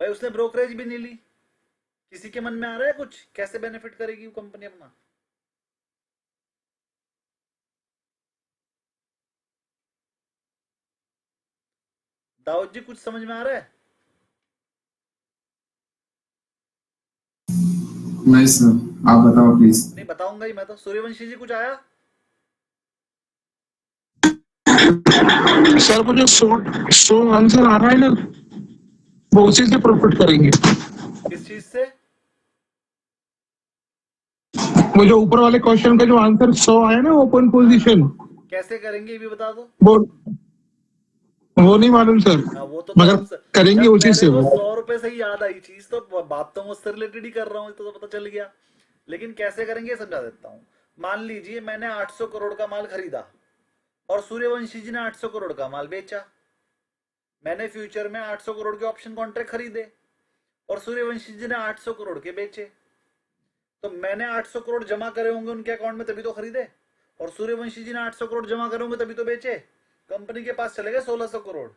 भाई, उसने ब्रोकरेज भी नहीं ली। किसी के मन में आ रहा है कुछ कैसे बेनिफिट करेगी वो कंपनी अपना? दाऊद जी कुछ समझ में आ रहा है? नहीं सर, आप बताओ प्लीज। नहीं बताऊंगा ही मैं तो। सूर्यवंशी जी कुछ आया? सर मुझे सो आंसर आ रहा है ना, वो उसी से प्रॉफिट करेंगे। किस चीज से? मुझे ऊपर वाले क्वेश्चन का जो आंसर 100 आया ना, ओपन पोजीशन, कैसे करेंगे ये भी बता दो। वो नहीं मालूम सर, वो तो मगर हम करेंगे जब उसी मेरे से को वो। 100 रुपए से ही याद आई चीज, तो बात तो मैं उससे रिलेटेड ही कर रहा हूँ, तो पता चल गया। लेकिन कैसे करेंगे समझा देता हूँ। मान लीजिए मैंने 800 करोड़ का माल खरीदा और सूर्यवंशी जी ने 800 करोड़ का माल बेचा। मैंने फ्यूचर में 800 करोड़ के ऑप्शन कॉन्ट्रैक्ट खरीदे और सूर्यवंशी जी ने 800 करोड़ के बेचे। तो मैंने 800 करोड़ जमा करे होंगे उनके अकाउंट में तभी तो खरीदे, और सूर्यवंशी जी ने 800 करोड़ जमा करे होंगे तभी तो बेचे। कंपनी के पास चले गए 1600 करोड़,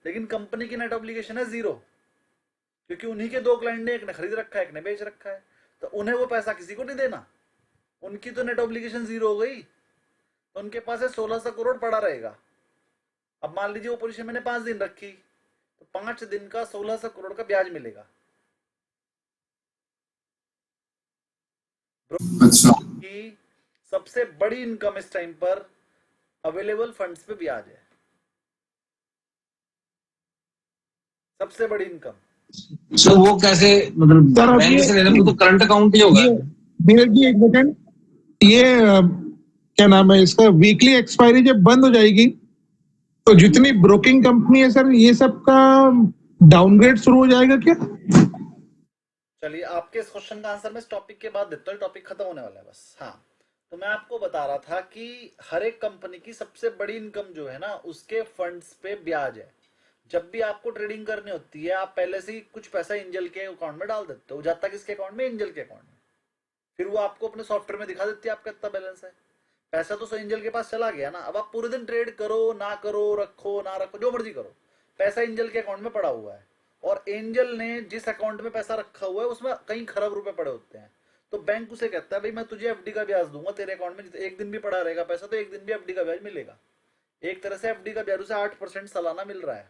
लेकिन कंपनी की नेट ऑब्लिगेशन है 0, क्योंकि उन्हीं के दो क्लाइंट ने, एक ने खरीद रखा है एक ने बेच रखा है, तो उन्हें वो पैसा किसी को नहीं देना। उनकी तो नेट ऑब्लिगेशन 0 हो गई, तो उनके पास है 1600 करोड़ पड़ा रहेगा। अब मान लीजिए वो पोजीशन मैंने 5 दिन रखी, तो 5 दिन का 1600 करोड़ का ब्याज मिलेगा। अच्छा की सबसे बड़ी इनकम इस टाइम पर अवेलेबल फंड्स पे ब्याज है, सबसे बड़ी इनकम। सो वो कैसे, मतलब सर बैंक से लेने में तो करंट अकाउंट ही होगा। ये धीरज जी एक सेकंड, ये क्या नाम है इसका, वीकली एक्सपायरी जब बंद हो जाएगी तो जितनी ब्रोकिंग कंपनी है सर, ये सब का डाउनग्रेड शुरू हो जाएगा क्या? चलिए आपके इस क्वेश्चन का आंसर मैं इस टॉपिक के बाद देता हूँ, टॉपिक खत्म होने वाला है बस। हाँ, तो मैं आपको बता रहा था कि हर एक कंपनी की सबसे बड़ी इनकम जो है ना, उसके फंड्स पे ब्याज है। जब भी आपको ट्रेडिंग करनी होती है, आप पहले से ही कुछ पैसा एंजल के अकाउंट में डाल देते हो। जाता किसके अकाउंट में? एंजल के अकाउंट में। फिर वो आपको अपने सॉफ्टवेयर में दिखा देती है आपका कितना बैलेंस है। पैसा तो एंजल के पास चला गया ना। अब आप पूरे दिन ट्रेड करो ना करो, रखो ना रखो, जो मर्जी करो, पैसा एंजल के अकाउंट में पड़ा हुआ है। और एंजल ने जिस अकाउंट में पैसा रखा हुआ है उसमें कई खरब रुपए पड़े होते हैं। तो बैंक उसे कहता है भाई मैं तुझे एफडी का ब्याज दूंगा, तेरे अकाउंट में एक दिन भी पड़ा रहेगा पैसा तो एक दिन भी एफडी का ब्याज मिलेगा। एक तरह से एफडी का ब्याज उसे 8% सालाना मिल रहा है।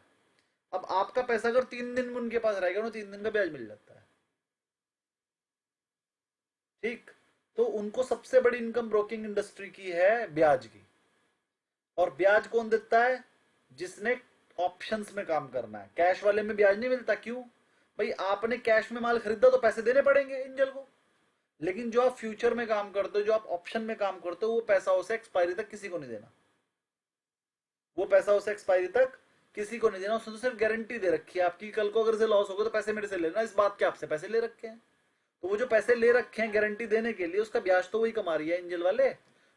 अब आपका पैसा अगर 3 दिन में उनके पास रहेगा ना, 3 दिन का ब्याज मिल जाता है। ठीक, तो उनको सबसे बड़ी इनकम ब्रोकिंग इंडस्ट्री की है ब्याज की। और ब्याज कौन देता है? जिसने ऑप्शंस में काम करना है। कैश वाले में ब्याज नहीं मिलता। क्यों भाई? आपने कैश में माल खरीदा तो पैसे देने पड़ेंगे एंजल को। लेकिन जो आप फ्यूचर में काम करते हो, जो आप ऑप्शन में काम करते हो, वो पैसा उसे एक्सपायरी तक किसी को नहीं देना। वो पैसा उसे एक्सपायरी तक किसी को नहीं देना। उसने तो सिर्फ गारंटी दे रखी है आपकी, कल को अगर से लॉस होगा तो पैसे मेरे से लेना, इस बात के आपसे पैसे ले रखे हैं। तो वो जो पैसे ले रखे हैं गारंटी देने के लिए, उसका ब्याज तो वही कमा रही है एंजल वाले।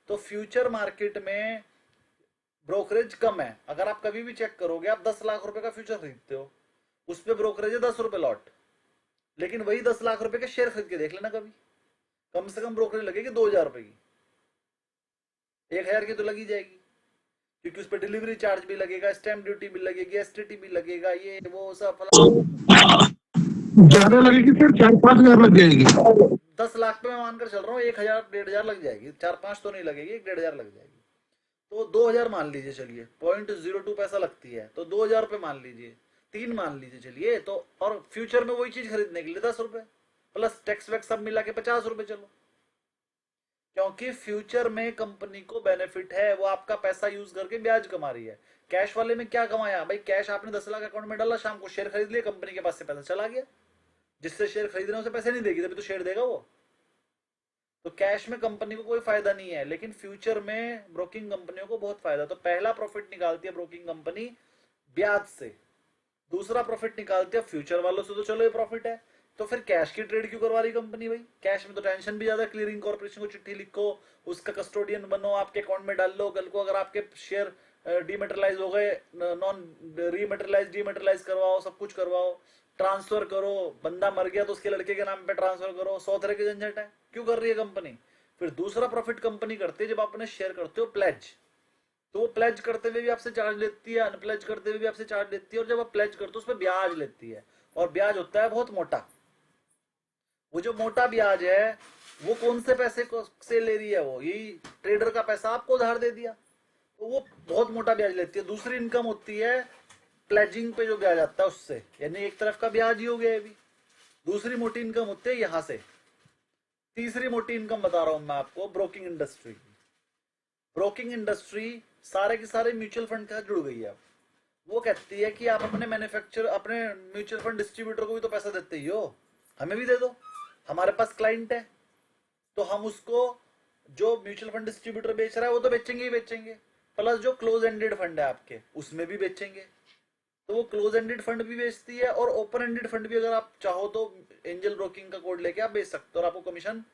तो फ्यूचर मार्केट में ब्रोकरेज कम है। अगर आप कभी भी चेक करोगे, आप 10 लाख रुपए का फ्यूचर खरीदते हो, उस पर ब्रोकरेज है 10 रुपए लॉट। लेकिन वही 10 लाख रुपए के शेयर खरीद के देख लेना कभी, कम से कम ब्रोकरेज लगेगी 2000 रुपए की। 1000 की तो लगी जाएगी, क्योंकि उस पर डिलीवरी चार्ज भी लगेगा, स्टैंप ड्यूटी भी लगेगी, एसटीटी भी लगेगा, ये वो सब ज्यादा लगेगी सर, 4-5 हजार लग जाएगी। 10 लाख पे मैं मानकर चल रहा हूँ, 1000 1500 लग जाएगी, 4-5 तो नहीं लगेगी, 1500 लग जाएगी। तो 2000 मान लीजिए, चलिए 0.02 पैसा लगती है, तो 2000 रुपए मान लीजिए, 3 मान लीजिए चलिए। तो और फ्यूचर में वही चीज खरीदने के लिए 10 रुपए प्लस टैक्स वैक्स सब मिला के 50 रुपए चलो। क्योंकि फ्यूचर में कंपनी को बेनिफिट है, वो आपका पैसा यूज करके ब्याज कमा रही है। कैश वाले में क्या कमाया भाई? कैश आपने 10 लाख अकाउंट में डाला, शाम को शेयर खरीद लिए, कंपनी के पास से पैसा चला गया। जिससे शेयर खरीद रहे हैं उसे पैसे नहीं देगी, तभी तो शेयर देगा वो। तो कैश में कंपनी को कोई फायदा नहीं है, लेकिन फ्यूचर में ब्रोकिंग कंपनियों को बहुत फायदा। तो पहला प्रॉफिट निकालती है ब्रोकिंग कंपनी ब्याज से। दूसरा प्रॉफिट निकालते हैं फ्यूचर वालों से, तो चलो ये प्रॉफिट है, तो फिर कैश की ट्रेड क्यों करवा रही कंपनी भाई? कैश में तो टेंशन भी ज्यादा। क्लियरिंग कॉर्पोरेशन को चिट्ठी लिखो, उसका कस्टोडियन बनो, आपके अकाउंट में डाल लो, कल को अगर आपके शेयर डीमेटेरियलाइज हो गए, नॉन डीमेटेरियलाइज करवाओ, सब कुछ करवाओ, ट्रांसफर करो, बंदा मर गया तो उसके लड़के के नाम पे ट्रांसफर करो, 100 तरह के झंझट है। क्यों कर रही है कंपनी? फिर दूसरा प्रॉफिट कंपनी करती है जब आप अपने शेयर करते हो प्लेज, तो वो प्लेज करते हुए भी आपसे चार्ज लेती है, अनप्लेज करते हुए भी आपसे चार्ज लेती है, और जब आप प्लेज करते हो उस पर ब्याज लेती है, और ब्याज होता है बहुत मोटा। वो जो मोटा ब्याज है वो कौन से पैसे को से ले रही है? वो यही ट्रेडर का पैसा आपको उधार दे दिया, तो वो बहुत मोटा ब्याज लेती है। दूसरी इनकम होती है प्लेजिंग पे जो ब्याज आता है उससे, यानी एक तरफ का ब्याज ही हो गया अभी। दूसरी मोटी इनकम होती है यहां से। तीसरी मोटी इनकम बता रहा हूं मैं आपको, ब्रोकिंग इंडस्ट्री की। ब्रोकिंग इंडस्ट्री सारे के सारे म्यूचुअल फंड के साथ जुड़ गई है। वो कहती है कि आप अपने मैन्युफैक्चर, अपने म्यूचुअल फंड डिस्ट्रीब्यूटर को भी तो पैसा देते ही हो, हमें भी दे दो, हमारे पास क्लाइंट है, तो हम उसको जो म्यूचुअल फंड डिस्ट्रीब्यूटर बेच रहा है वो तो बेचेंगे ही बेचेंगे, प्लस जो क्लोज एंडेड फंड है आपके उसमें भी बेचेंगे। तो वो क्लोज एंडेड फंड भी बेचती है, और ओपन एंडेड फंड भी अगर आप चाहो तो एंजल ब्रोकिंग का कोड लेके आप बेच सकते हो, और आपको कमीशन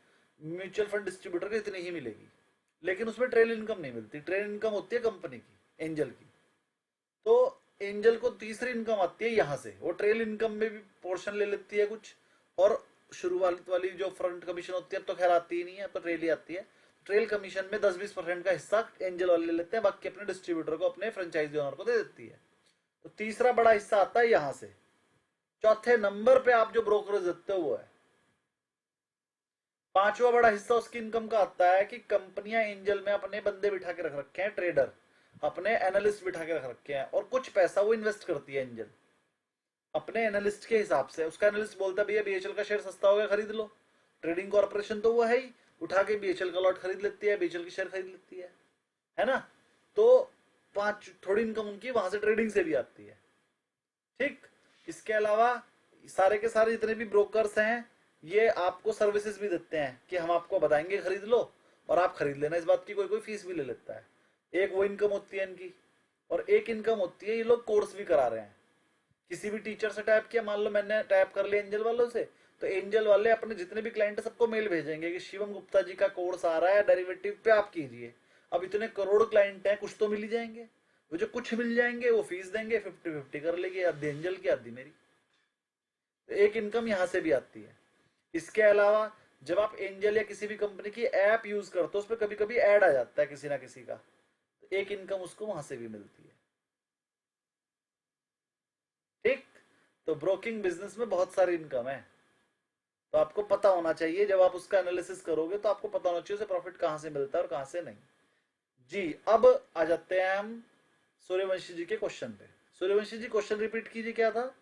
म्यूचुअल फंड डिस्ट्रीब्यूटर की इतनी ही मिलेगी, लेकिन उसमें ट्रेल इनकम नहीं मिलती। ट्रेल इनकम होती है कंपनी की, एंजल की। तो एंजल को तीसरी इनकम आती है यहाँ से, वो ट्रेल इनकम में भी पोर्शन ले लेती है कुछ, और शुरुआत वाली जो फ्रंट कमीशन होती है अब तो खैर आती ही नहीं है, तो ट्रेल ही आती है। ट्रेल कमीशन में 10-20% का हिस्सा एंजल वाले ले लेते हैं, बाकी अपने डिस्ट्रीब्यूटर को, अपने फ्रेंचाइजी ओनर को दे देती है। तो तीसरा बड़ा हिस्सा आता है यहां से। चौथे नंबर पे आप जो ब्रोकरेज देते हो वो है। पांचवा बड़ा हिस्सा उसकी इनकम का आता है कि कंपनियां एंजल में अपने बंदे बिठा के रख रखे हैं, ट्रेडर, अपने एनालिस्ट बिठा के रख रखे हैं, और कुछ पैसा वो इन्वेस्ट करती है एंजल अपने एनालिस्ट के हिसाब से। उसका एनालिस्ट बोलता है भैया बीएचएल का शेयर सस्ता हो गया, खरीद लो। ट्रेडिंग कॉर्पोरेशन तो वो है ही, उठा के बीएचएल का लॉट खरीद लेती है, बीएचएल की शेयर खरीद लेती है ना। तो पांच थोड़ी इनकम उनकी वहां से ट्रेडिंग से भी आती है। ठीक, इसके अलावा सारे के सारे जितने भी ब्रोकर्स हैं ये आपको सर्विसेज भी देते हैं कि हम आपको बताएंगे खरीद लो, और आप खरीद लेना, इस बात की कोई कोई फीस भी ले लेता है। एक वो इनकम होती है इनकी, और एक इनकम होती है ये लोग कोर्स भी करा रहे हैं। किसी भी टीचर से टैप किया, मान लो मैंने टैप कर लिया एंजल वालों से, तो एंजल वाले अपने जितने भी क्लाइंट है सबको मेल भेजेंगे कि शिवम गुप्ता जी का कोर्स आ रहा है डेरिवेटिव पे, आप कीजिए। अब इतने करोड़ क्लाइंट हैं, कुछ तो मिल ही जाएंगे। वो जो कुछ मिल जाएंगे वो फीस देंगे, 50-50 कर लेंगे, आधी एंजल की आधी मेरी। तो एक इनकम यहां से भी आती है। इसके अलावा जब आप एंजल या किसी भी कंपनी की ऐप यूज करते हो, उस पर कभी कभी ऐड आ जाता है किसी ना किसी का, तो एक इनकम उसको वहां से भी मिलती है। ठीक, तो ब्रोकिंग बिजनेस में बहुत सारी इनकम है, तो आपको पता होना चाहिए। जब आप उसका एनालिसिस करोगे तो आपको पता होना चाहिए उसे प्रॉफिट कहां से मिलता है और कहां से नहीं। जी, अब आ जाते हैं हम सूर्यवंशी जी के क्वेश्चन पे। सूर्यवंशी जी क्वेश्चन रिपीट कीजिए, क्या था?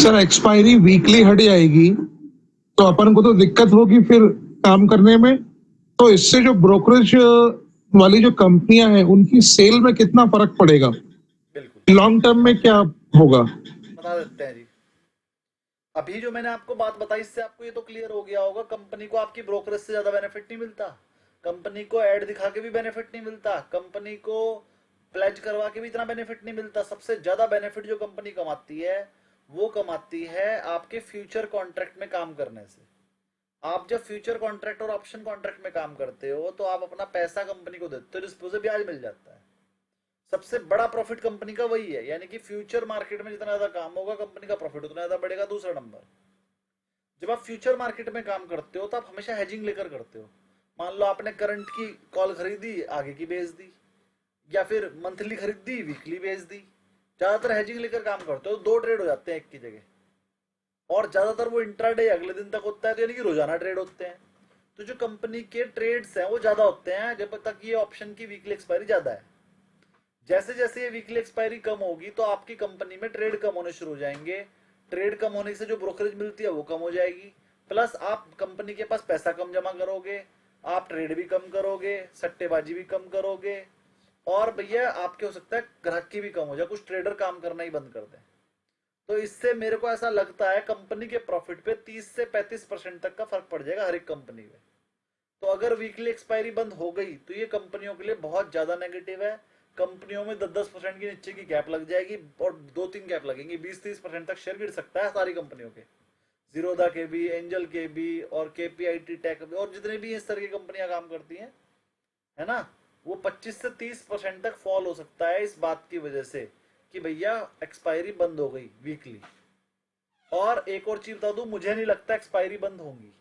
सर एक्सपायरी वीकली हट जाएगी तो अपन को तो दिक्कत होगी फिर काम करने में, तो इससे जो ब्रोकरेज वाली जो कंपनियां हैं उनकी सेल में कितना फर्क पड़ेगा, बिल्कुल लॉन्ग टर्म में क्या होगा? बता देते हैं जी। अभी जो मैंने आपको बात बताई इससे आपको ये तो क्लियर हो गया होगा, कंपनी को आपकी ब्रोकरेज से ज्यादा बेनिफिट नहीं मिलता, कंपनी को ऐड दिखा के भी बेनिफिट नहीं मिलता, कंपनी को प्लेज करवा के भी इतना बेनिफिट नहीं मिलता। सबसे ज्यादा बेनिफिट जो कंपनी कमाती है वो कमाती है आपके फ्यूचर कॉन्ट्रैक्ट में काम करने से। आप जब फ्यूचर कॉन्ट्रैक्ट और ऑप्शन कॉन्ट्रैक्ट में काम करते हो तो आप अपना पैसा कंपनी को देते हो, जिस पे ब्याज मिल जाता है। सबसे बड़ा प्रॉफिट कंपनी का वही है, यानी कि फ्यूचर मार्केट में जितना ज्यादा काम होगा कंपनी का प्रॉफिट उतना ज्यादा बढ़ेगा। दूसरा नंबर, जब आप फ्यूचर मार्केट में काम करते हो तो आप हमेशा हेजिंग लेकर करते हो। मान लो आपने करंट की कॉल खरीदी, आगे की बेच दी, या फिर मंथली खरीदी, वीकली बेच दी। ज्यादातर हेजिंग लेकर काम करते हो, 2 ट्रेड हो जाते हैं एक की जगह, और ज्यादातर वो इंट्राडे अगले दिन तक होता है, तो यानी कि रोजाना ट्रेड होते हैं। तो जो कंपनी के ट्रेड्स हैं वो ज्यादा होते हैं जब तक ये ऑप्शन की वीकली एक्सपायरी ज्यादा है। जैसे जैसे ये वीकली एक्सपायरी कम होगी तो आपकी कंपनी में ट्रेड कम होने शुरू हो जाएंगे। ट्रेड कम होने से जो ब्रोकरेज मिलती है वो कम हो जाएगी, प्लस आप कंपनी के पास पैसा कम जमा करोगे, आप ट्रेड भी कम करोगे, सट्टेबाजी भी कम करोगे, और भैया आपके हो सकता है ग्राहक की भी कम हो जाए, कुछ ट्रेडर काम करना ही बंद कर दें। तो इससे मेरे को ऐसा लगता है कंपनी के प्रॉफिट पे 30 से 35% तक का फर्क पड़ जाएगा हर एक कंपनी में। तो अगर वीकली एक्सपायरी बंद हो गई तो ये कंपनियों के लिए बहुत ज्यादा नेगेटिव है, कंपनियों में 10-10% की नीचे की गैप लग जाएगी और 2-3 गैप लगेंगी, 20-30% तक शेयर गिर सकता है सारी कंपनियों के, जीरोधा के भी, एंजल के भी और केपीआईटी टेक भी, और जितने भी इस तरह की कंपनियां काम करती हैं, है ना, वो 25 से 30% तक फॉल हो सकता है इस बात की वजह से कि भैया एक्सपायरी बंद हो गई वीकली। और एक और चीज बता दूं, मुझे नहीं लगता एक्सपायरी बंद होंगी,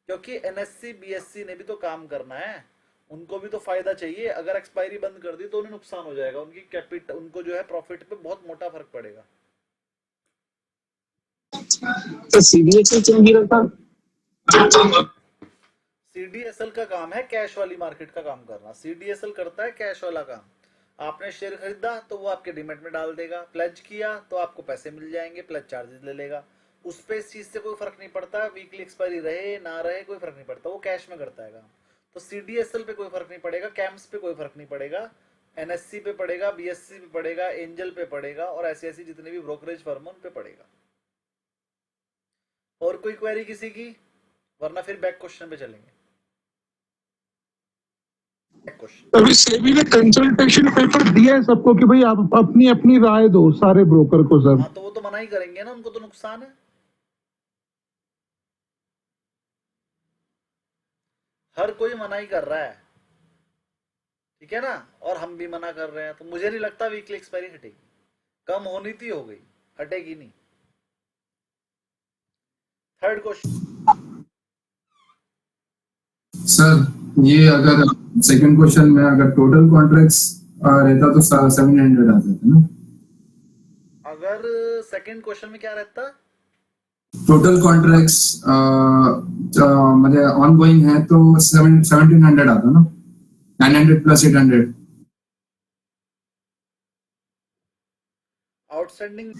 क्योंकि एनएससी बीएससी ने भी तो काम करना है, उनको भी तो फायदा चाहिए। अगर एक्सपायरी बंद कर दी तो उन्हें नुकसान हो जाएगा, उनकी कैपिटल, उनको जो है प्रॉफिट पे बहुत मोटा फर्क पड़ेगा। तो सीडीएसएल क्यों गिरा था? सीडीएसएल का काम है कैश वाली मार्केट का काम करना, सीडीएसएल करता है कैश वाला काम। आपने शेयर खरीदा तो वो आपके डीमेट में डाल देगा, प्लेज किया तो आपको पैसे मिल जाएंगे, प्लेज चार्जेस ले लेगा, उस पे इस चीज से कोई फर्क नहीं पड़ता, वीकली एक्सपायरी रहे ना रहे कोई फर्क नहीं पड़ता, वो कैश में करता है काम। तो सीडीएसएल पे कोई फर्क नहीं पड़ेगा, कैम्स पे कोई फर्क नहीं पड़ेगा, एनएससी पे पड़ेगा, बीएससी पे पड़ेगा, एंजल पे पड़ेगा, और ऐसी ऐसी जितने भी ब्रोकरेज फर्म उन पे पड़ेगा। और कोई क्वेरी किसी की, वरना फिर बैक क्वेश्चन पे चलेंगे। अभी सेबी ने कंसल्टेशन पेपर दिया है सबको कि भाई आप अपनी अपनी राय दो सारे ब्रोकर को सर। हाँ तो वो तो मना ही करेंगे ना, उनको तो नुकसान है, हर कोई मना ही कर रहा है, ठीक है ना, और हम भी मना कर रहे हैं, तो मुझे नहीं लगता वीकली एक्सपायरी हटेगी, कम होनी थी हो गई, हटेगी नहीं। थर्ड क्वेश्चन सर, ये अगर सेकंड क्वेश्चन में अगर टोटल कॉन्ट्रैक्ट्स रहता तो 700 आ जाता ना। अगर सेकंड क्वेश्चन में क्या रहता, टोटल कॉन्ट्रैक्ट्स मतलब ऑन गोइंग है तो 1700 आता ना, 900 प्लस 800। आउटस्टैंडिंग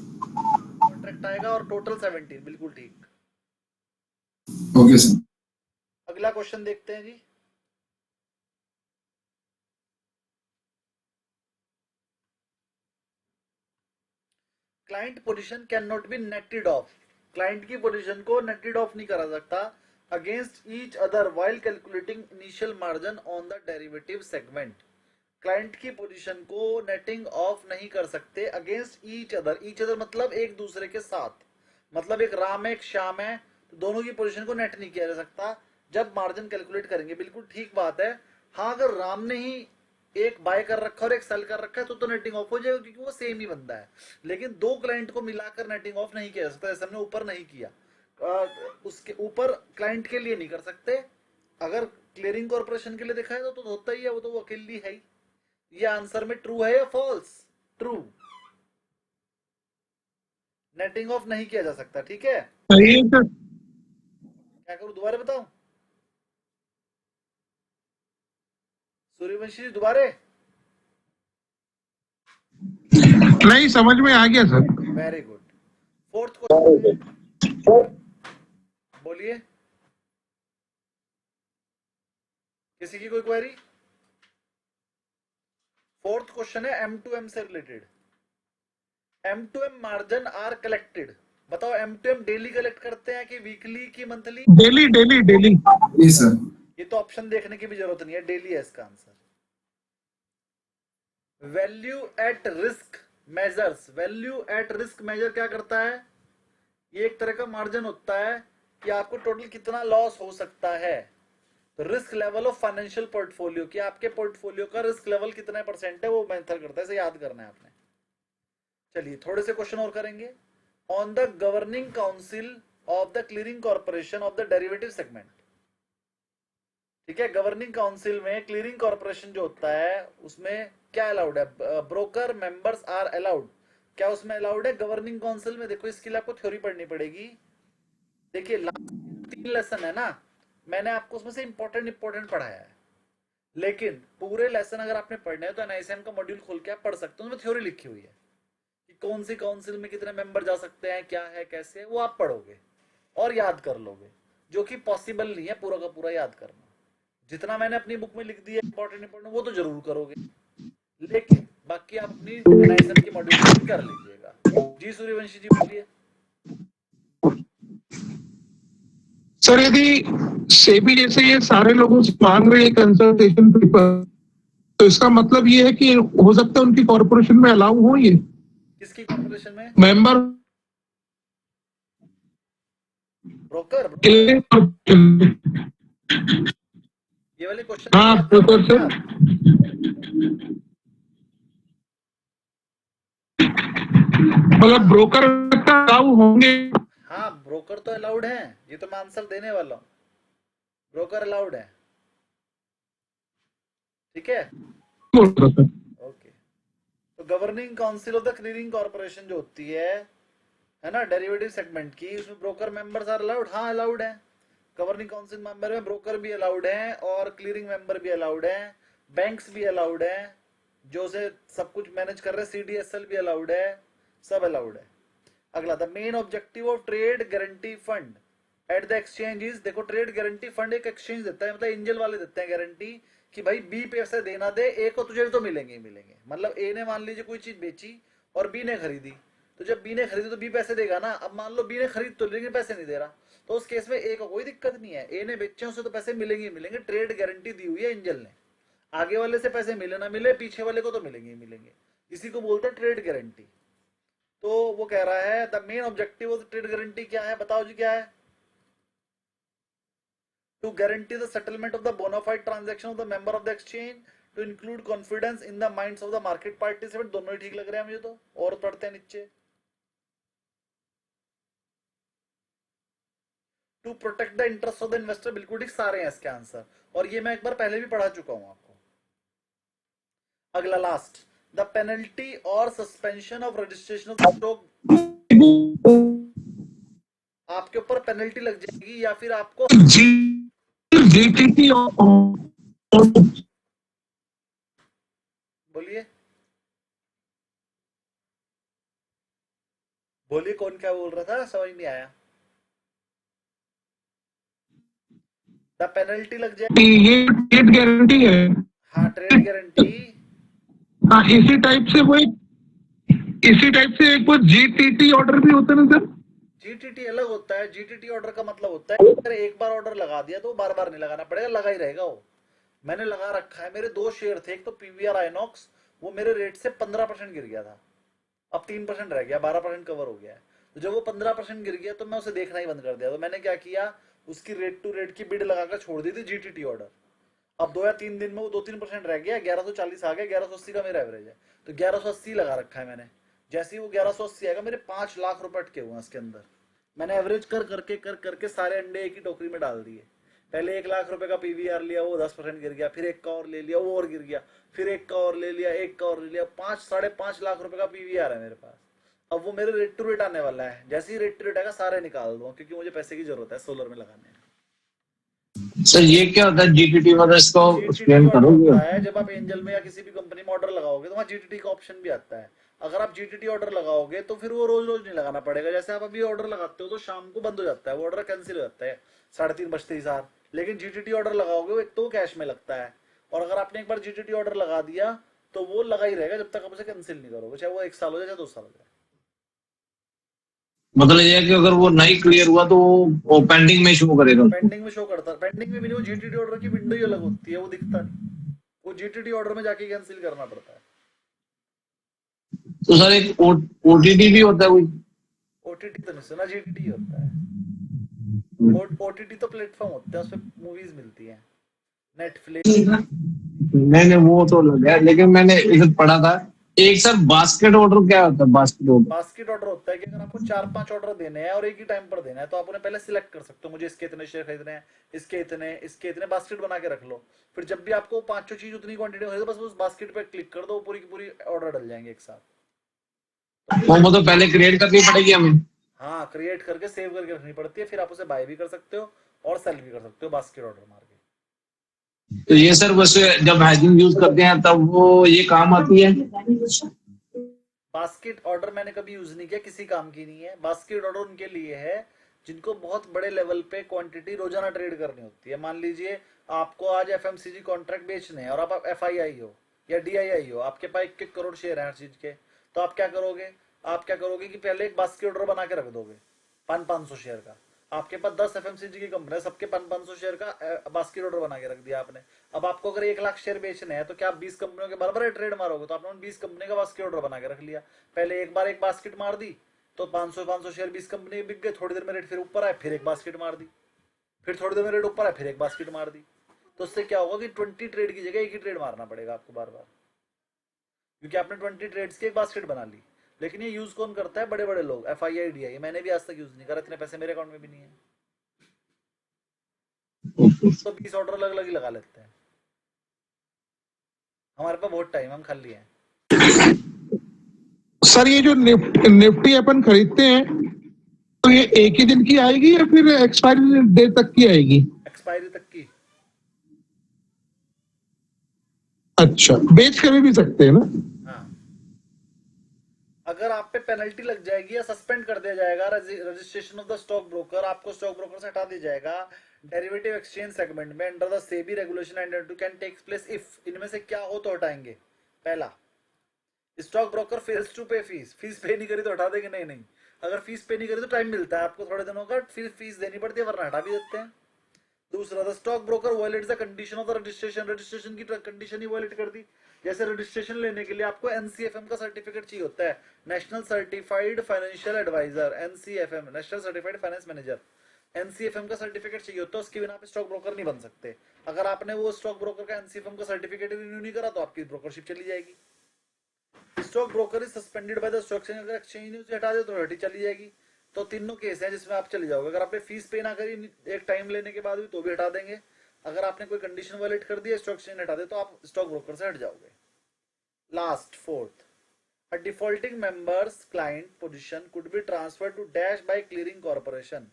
कॉन्ट्रैक्ट आएगा और टोटल 17, बिल्कुल ठीक। Okay sir. अगला क्वेश्चन देखते हैं जी। Client position can not be netted off, client की पोजीशन को नेटेड ऑफ नहीं करा सकता against each other while calculating initial margin on the derivative segment. Client की पोजीशन को नेटिंग ऑफ नहीं कर सकते against each other, each other मतलब एक दूसरे के साथ, मतलब एक राम है एक श्याम है, तो दोनों की पोजीशन को नेट नहीं किया जा सकता जब मार्जिन कैलकुलेट करेंगे, बिल्कुल ठीक बात है। हाँ अगर राम ने ही एक बाय कर रखा और एक सेल कर रखा है तो नेटिंग ऑफ हो जाएगा, क्योंकि वो सेम ही बंदा है, लेकिन दो क्लाइंट को मिलाकर नेटिंग ऑफ नहीं किया जा सकता, जैसे हमने ऊपर नहीं किया, उसके ऊपर क्लाइंट के लिए नहीं कर सकते। अगर क्लियरिंग कॉर्पोरेशन के लिए देखा है तो होता ही है, वो तो वो अकेली है ही। ये आंसर में ट्रू है या फॉल्स? ट्रू, नेटिंग ऑफ नहीं किया जा सकता, ठीक है। क्या करूं, दोबारा बताऊं? सूर्यवंशी जी दोबारे? नहीं समझ में आ गया sir. Very good. Fourth question बोलिए, किसी की कोई क्वेरी? फोर्थ क्वेश्चन है M2M से related. M2M margin are collected, बताओ M2M डेली कलेक्ट करते हैं कि वीकली की मंथली? Daily daily daily. जी सर। ये तो ऑप्शन देखने की भी जरूरत नहीं है, डेली है इसका answer. Value at risk measures, value at risk measure क्या करता है? ये एक तरह का मार्जिन होता है कि आपको टोटल कितना लॉस हो सकता है, तो risk level of financial portfolio, कि आपके पोर्टफोलियो का रिस्क लेवल कितने % है, वो मेथड करता है, इसे याद करना है आपने। चलिए थोड़े से क्वेश्चन और करेंगे। On the governing council of the clearing corporation of the derivative segment, ठीक है, गवर्निंग काउंसिल में क्लियरिंग कॉर्पोरेशन जो होता है उसमें क्या अलाउड है? ब्रोकर मेंबर्स आर अलाउड, क्या उसमें अलाउड है गवर्निंग काउंसिल में? देखो इसके लिए आपको थ्योरी पढ़नी पड़ेगी। देखिए 3 लेसन है ना, मैंने आपको उसमें से इंपॉर्टेंट पढ़ाया है, लेकिन पूरे लेसन अगर आपने पढ़ने हैं तो एनआईसीएम का मॉड्यूल खोल के आप पढ़ सकते हो, उसमें थ्योरी लिखी हुई है कि कौन सी काउंसिल में कितने मेंबर जा सकते हैं, क्या है कैसे, वो आप पढ़ोगे और याद कर लोगे, जो कि पॉसिबल नहीं है पूरा का पूरा याद करना। जितना मैंने अपनी बुक में लिख दिया इंपॉर्टेंट वो तो जरूर करोगे, लेकिन बाकी आप अपनी एनआईसीएम की मॉड्यूल कर लीजिएगा। जी सूर्यवंशी जी बोलिए। सर यदि सेबी जैसे ये सारे लोगों से मांग रहे हैं कंसल्टेशन पेपर, तो इसका मतलब ये है कि हो सकता है उनकी कॉर्पोरेशन में अलाउ हो ये किसकी कॉर्पोरेशन में? मेंबर ब्रोकर के। ये वाले क्वेश्चन की हाँ बात कर रहे तो हैं क्या सर, आप? मतलब ब्रोकर का अलाउ होंगे। हाँ, ब्रोकर तो अलाउड है, ये तो मैं आंसर देने वाला हूँ। ब्रोकर अलाउड है, ठीक है, बोल रहा था। ओके। तो governing council of the clearing corporation जो होती है ना, डेरिवेटिव सेगमेंट की, उसमें ब्रोकर मेंबर्स आर अलाउड, हाँ अलाउड है। गवर्निंग काउंसिल मेंबर में ब्रोकर भी अलाउड है और क्लियरिंग मेंबर भी अलाउड है, बैंक्स भी अलाउड है, जो से सब कुछ मैनेज कर रहे हैं, सीडीएसएल भी अलाउड है, सब अलाउड है। अगला, the main objective of trade guarantee fund at the exchange is, देखो ट्रेड गारंटी फंड एक एक्सचेंज देता है, मतलब एंजल वाले देते हैं गारंटी कि भाई बी पैसे देना दे, ए को तुझे तो मिलेंगे ही मिलेंगे। मतलब ए ने मान लीजिए कोई चीज बेची और बी ने खरीदी, तो जब बी ने खरीदी तो बी पैसे देगा ना। अब मान लो बी ने खरीद तो लेकिन पैसे नहीं दे रहा, तो उस केस में ए को कोई दिक्कत नहीं है, ए ने बेचे उसे तो पैसे मिलेंगे ही मिलेंगे, ट्रेड गारंटी दी हुई है एंजल ने। आगे वाले से पैसे मिले ना मिले, पीछे वाले को तो मिलेंगे ही मिलेंगे, इसी को बोलते हैं ट्रेड गारंटी। तो वो कह रहा है the main objective of trade guarantee क्या है, बताओ जी क्या है? To guarantee the settlement of the bona fide transaction of the member of the exchange, to include confidence in the minds of the market participant. दोनों ही ठीक लग रहे हैं मुझे तो, और पढ़ते हैं नीचे। To protect the interest of the investor, बिल्कुल ठीक, सारे हैं इसके आंसर, और ये मैं एक बार पहले भी पढ़ा चुका हूं आपको। अगला लास्ट, द पेनल्टी और suspension of registration of stock, आपके ऊपर पेनल्टी लग जाएगी या फिर आपको, जीटीटी बोलिए बोलिए कौन क्या बोल रहा था, समझ नहीं आया। द पेनल्टी लग जाएगी, ये ट्रेड गारंटी है। हाँ ट्रेड गारंटी। हाँ, इसी टाइप से एक वो जीटीटी ऑर्डर भी होता है ना सर। जीटीटी अलग होता है, जीटीटी ऑर्डर का मतलब होता है अगर एक बार ऑर्डर लगा दिया तो बार बार नहीं लगाना पड़ेगा, लगा ही रहेगा वो। मैंने लगा रखा है, मेरे 2 शेयर थे, एक तो पीवीआर आइनॉक्स, वो मेरे रेट से 15% गिर गया था, अब 3% रह गया, 12% कवर हो गया है। तो जब वो 15% गिर गया तो मैं उसे देखना ही बंद कर दिया। तो मैंने क्या किया, उसकी रेट टू रेट की बिड लगाकर छोड़ दी थी जीटीटी ऑर्डर। अब 2 या 3 दिन में वो 2-3% रह गया, 1140 आ गया, 1180 का मेरा एवरेज है, तो 1180 लगा रखा है मैंने। जैसे ही वो 1180 आएगा, मेरे 5 लाख रुपए अटके हुए हैं इसके अंदर। मैंने एवरेज कर करके सारे अंडे एक ही टोकरी में डाल दिए। पहले 1 लाख रुपए का पीवीआर लिया, वो 10% गिर गया, फिर एक का और ले लिया, वो और गिर गया, फिर एक का और ले लिया, एक का और ले लिया, 5-5.5 लाख रुपए का पीवीआर है मेरे पास। अब वो मेरे रेट टू रेट आने वाला है, जैसे ही रेट टू रेट आएगा सारे निकाल दूंगा, क्योंकि मुझे पैसे की जरूरत है सोलर में लगाने। सर ये क्या होता है जीटीटी, मतलब इसको जीटीटी एक्सप्लेन ऑर्डर करोगे? होता है जब आप एंजल में या किसी भी कंपनी में ऑर्डर लगाओगे तो वहाँ जीटीटी का ऑप्शन भी आता है। अगर आप जीटीटी ऑर्डर लगाओगे तो फिर वो रोज रोज नहीं लगाना पड़ेगा, जैसे आप अभी ऑर्डर लगाते हो तो शाम को बंद हो जाता है, वो ऑर्डर कैंसिल हो जाता है 3:30 बजते ही सार। लेकिन जीटीटी ऑर्डर लगाओगे वो एक तो कैश में लगता है, और अगर आपने एक बार जीटीटी ऑर्डर लगा दिया तो वो लगा ही रहेगा जब तक आप उसे कैंसिल नहीं करोगे, चाहे वो 1 साल हो जाए चाहे 2 साल हो जाए। मतलब ये है कि अगर वो नहीं क्लियर हुआ तो वो पेंडिंग में शो करेगा। पेंडिंग में शो करता है, पेंडिंग में भी नहीं, वो जीटीटी ऑर्डर की विंडो ही अलग होती है, वो दिखता नहीं, वो जीटीटी ऑर्डर में जाके कैंसिल करना पड़ता है। तो सर एक ओटीटी भी होता है कोई? ओटीटी तो नहीं सुना, जीटीटी होता है। ओटीटी तो प्लेटफॉर्म होता है, उसपे मूवीज मिलती हैं, नेटफ्लिक्स। नहीं वो तो लग गया, लेकिन मैंने इधर पढ़ा था एक सर बास्केट ऑर्डर क्या होता है? बास्केट ऑर्डर बास्केट ऑर्डर होता है कि अगर आपको 4-5 ऑर्डर देने हैं और एक ही टाइम पर देना है तो आप उन्हें पहले सिलेक्ट कर सकते हो, मुझे इसके इतने शेयर खरीदने हैं, इसके इतने बास्केट बना के रख लो। फिर जब भी आपको 5 चीज उतनी क्वांटिटी हो तो बस उस बास्केट पे क्लिक कर दो, पूरी की पूरी ऑर्डर डल जाएंगे एक साथ। वो मतलब पहले क्रिएट करनी पड़ेगी हमें? हाँ, क्रिएट करके सेव करके रखनी पड़ती है, फिर आप उसे बाय भी कर सकते हो और सेल भी कर सकते हो बास्केट ऑर्डर मार के। तो ये सर बस जब हैजिंग यूज करते हैं तब वो ये काम आती है? बास्केट ऑर्डर मैंने कभी यूज नहीं किया, किसी काम की नहीं है। बास्केट ऑर्डर उनके लिए है जिनको बहुत बड़े लेवल पे क्वांटिटी रोजाना ट्रेड करनी होती है। मान लीजिए आपको आज एफएमसीजी कॉन्ट्रैक्ट बेचने हैं और आप एफआईआई हो या डीआईआई हो, आपके पास 1 करोड़ शेयर है हर चीज के, तो आप क्या करोगे कि पहले एक बास्केट ऑर्डर बना के रख दोगे 500 शेयर का। आपके पास 10 एफएमसीजी की कंपनी है, सबके 500 शेयर का बास्केट ऑर्डर बना के रख दिया आपने। अब आपको अगर 1 लाख शेयर बेचने हैं तो क्या आप 20 कंपनियों के बराबर ट्रेड मारोगे? तो आपने 20 कंपनी का बास्केट ऑर्डर बना के रख लिया। पहले एक बार एक बास्केट मार दी तो 500 शेयर 20 कंपनी बिक गए, थोड़ी देर में रेट फिर ऊपर आए, फिर एक बास्केट मार दी, फिर थोड़ी देर में रेट ऊपर आए, फिर एक बास्केट मार दी। तो उससे क्या होगा कि 20 ट्रेड की जगह एक ही ट्रेड मारना पड़ेगा आपको बार बार, क्योंकि आपने 20 ट्रेड्स की एक बास्केट बना ली। लेकिन ये यूज कौन करता है? बड़े बड़े लोग, FII DI। मैंने भी आज तक यूज नहीं करा, इतने पैसे मेरे अकाउंट में भी नहीं है, तो 20 ऑर्डर अलग अलग ही लगा लेते हैं। हमारे पास बहुत टाइम, हम खाली हैं। सर ये जो निफ्टी अपन खरीदते हैं तो ये एक ही दिन की आएगी या फिर एक्सपायरी डेट तक की आएगी? एक्सपायरी तक की। अच्छा, बेच कर भी सकते हैं ना? हाँ, अगर आप पे पेनल्टी लग जाएगी या सस्पेंड कर दिया जाएगा registration of the stock broker, आपको स्टॉक ब्रोकर से हटा दिया जाएगा डेरिवेटिव एक्सचेंज सेगमेंट में under the SEBI regulation and can takes place if इनमें से क्या हो तो हटाएंगे। पहला, stock broker fails to pay fees pay नहीं करी तो हटा देंगे। नहीं, अगर फीस पे नहीं करी तो टाइम मिलता है आपको थोड़े दिनों का, फिर फीस देनी पड़ती है वरना हटा भी देते हैं। दूसरा, the stock broker violets the condition of the registration की कंडीशन ही वायलेट कर दी। जैसे रजिस्ट्रेशन लेने के लिए आपको NCFM का सर्टिफिकेट चाहिए होता है, national certified financial adviser, NCFM, national certified finance manager. NCFM का सर्टिफिकेट चाहिए होता है, उसके बिना आप स्टॉक ब्रोकर नहीं बन सकते। अगर आपने वो स्टॉक ब्रोकर का NCFM का सर्टिफिकेट रिन्यू नहीं करा तो आपकी ब्रोकरशिप चली जाएगी। Stock broker is suspended by the stock exchange, अगर एक्सचेंज ने उसे हटा दे तो हटी चली जाएगी। तो तीनों केस हैं जिसमें आप चले जाओगे। अगर आपने फीस पे ना करी एक टाइम लेने के बाद भी तो भी हटा देंगे। अगर आपने कोई कंडीशन वायलेट कर दी स्टॉक एक्सचेंज हटा दे तो आप स्टॉक ब्रोकर से हट जाओगे। Last, fourth, a defaulting members client position could be transferred to dash by clearing corporation.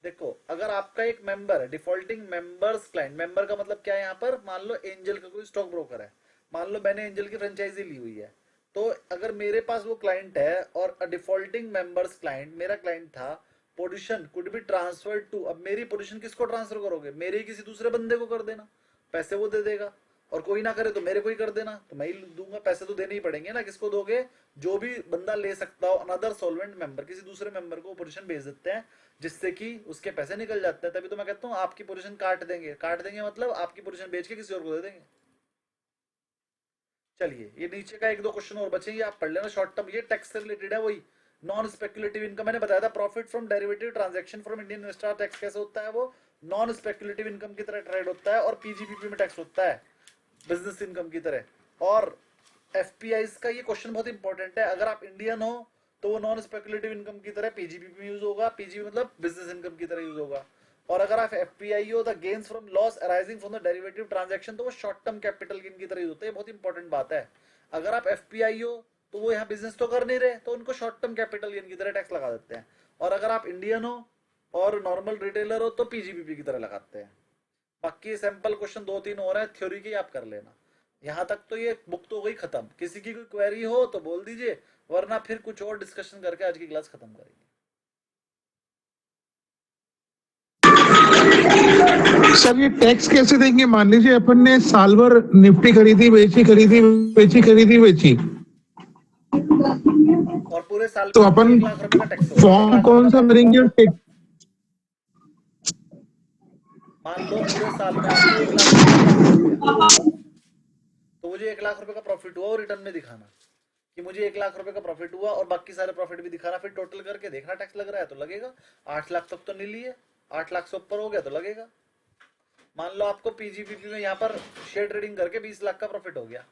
देखो, अगर आपका एक मेंबर है, डिफॉल्टिंग मेंबर्स क्लाइंट, मेंबर का मतलब क्या है यहाँ पर? मान लो एंजल का कोई स्टॉक ब्रोकर है, मान लो मैंने एंजल की फ्रेंचाइजी ली हुई है, तो अगर मेरे पास वो क्लाइंट है और डिफॉल्टिंग मेंबर्स क्लाइंट मेरा क्लाइंट था, position could be transferred to, अब मेरी पोजीशन किसको ट्रांसफर करोगे? मेरे किसी दूसरे बंदे को कर देना, पैसे वो दे देगा, और कोई ना करे तो मेरे को ही कर देना, तो मैं ही दूंगा। पैसे तो देने ही पड़ेंगे ना। किसको दोगे? जो भी बंदा ले सकता हो, अनदर सॉल्वेंट मेंबर, किसी दूसरे मेंबर को पोजीशन भेज देते हैं जिससे कि उसके पैसे निकल जाते हैं। तभी तो मैं कहता हूँ आपकी पोजीशन काट देंगे मतलब आपकी पोजीशन बेच के किसी और को दे देंगे। चलिए, ये नीचे का एक दो क्वेश्चन और बचे, ये आप पढ़ लेना शॉर्ट टर्म, ये टैक्स से रिलेटेड है। वही नॉन स्पेकुलेटिव इनकम मैंने बताया था, profit from derivative transaction from Indian investor, tax कैसे होता है? वो नॉन स्पेकुलेटिव इनकम की तरह ट्रेड होता है और PGBP में टैक्स होता है बिजनेस इनकम की तरह। और FPIs का ये क्वेश्चन बहुत इंपॉर्टेंट है, अगर आप इंडियन हो तो वो नॉन स्पेकुलेटिव इनकम की तरह PGBP में यूज होगा, PGB मतलब बिजनेस इनकम की तरह यूज होगा। और अगर आप FPI हो, the gains from loss arising from the derivative transaction, तो वो शॉर्ट टर्म कैपिटल गेन की तरह यूज होता है। बहुत इंपॉर्टेंट बात है, अगर आप FPI हो तो वो यहाँ बिजनेस तो कर नहीं रहे, तो उनको शॉर्ट टर्म कैपिटल गेन की तरह टैक्स लगा देते हैं। और अगर आप इंडियन हो और नॉर्मल रिटेलर हो तो PGBP की तरह लगाते हैं। बाकी सैंपल क्वेश्चन 2-3 और है थ्योरी के, आप कर लेना। यहाँ तक तो ये बुक तो गई खत्म। किसी की कोई क्वेरी हो तो बोल दीजिए, वरना फिर कुछ और डिस्कशन करके आज की क्लास खत्म करेंगे। सर ये टैक्स कैसे देंगे? मान लीजिए अपन ने साल भर निफ्टी खरीदी बेची और पूरे साल तो में अपन 1 लाख रुपए का टैक्स होगा। फॉर्म कौन सा भरेंगे? मान लो पूरे साल में आपको 1 लाख रुपए का प्रॉफिट हो गया, तो मुझे 1 लाख रुपए का प्रॉफिट हुआ और रिटर्न में दिखाना कि मुझे 1 लाख रुपए का प्रॉफिट हुआ, और बाकी सारे प्रॉफिट भी दिखाना। फिर टोटल करके देखना टैक्स लग रहा है तो लगेगा। 8 लाख तक तो नहीं लिए, 8 लाख से ऊपर हो गया तो लगेगा। मान लो आपको PGBP में यहाँ पर शेयर ट्रेडिंग करके 20 लाख का प्रॉफिट हो गया,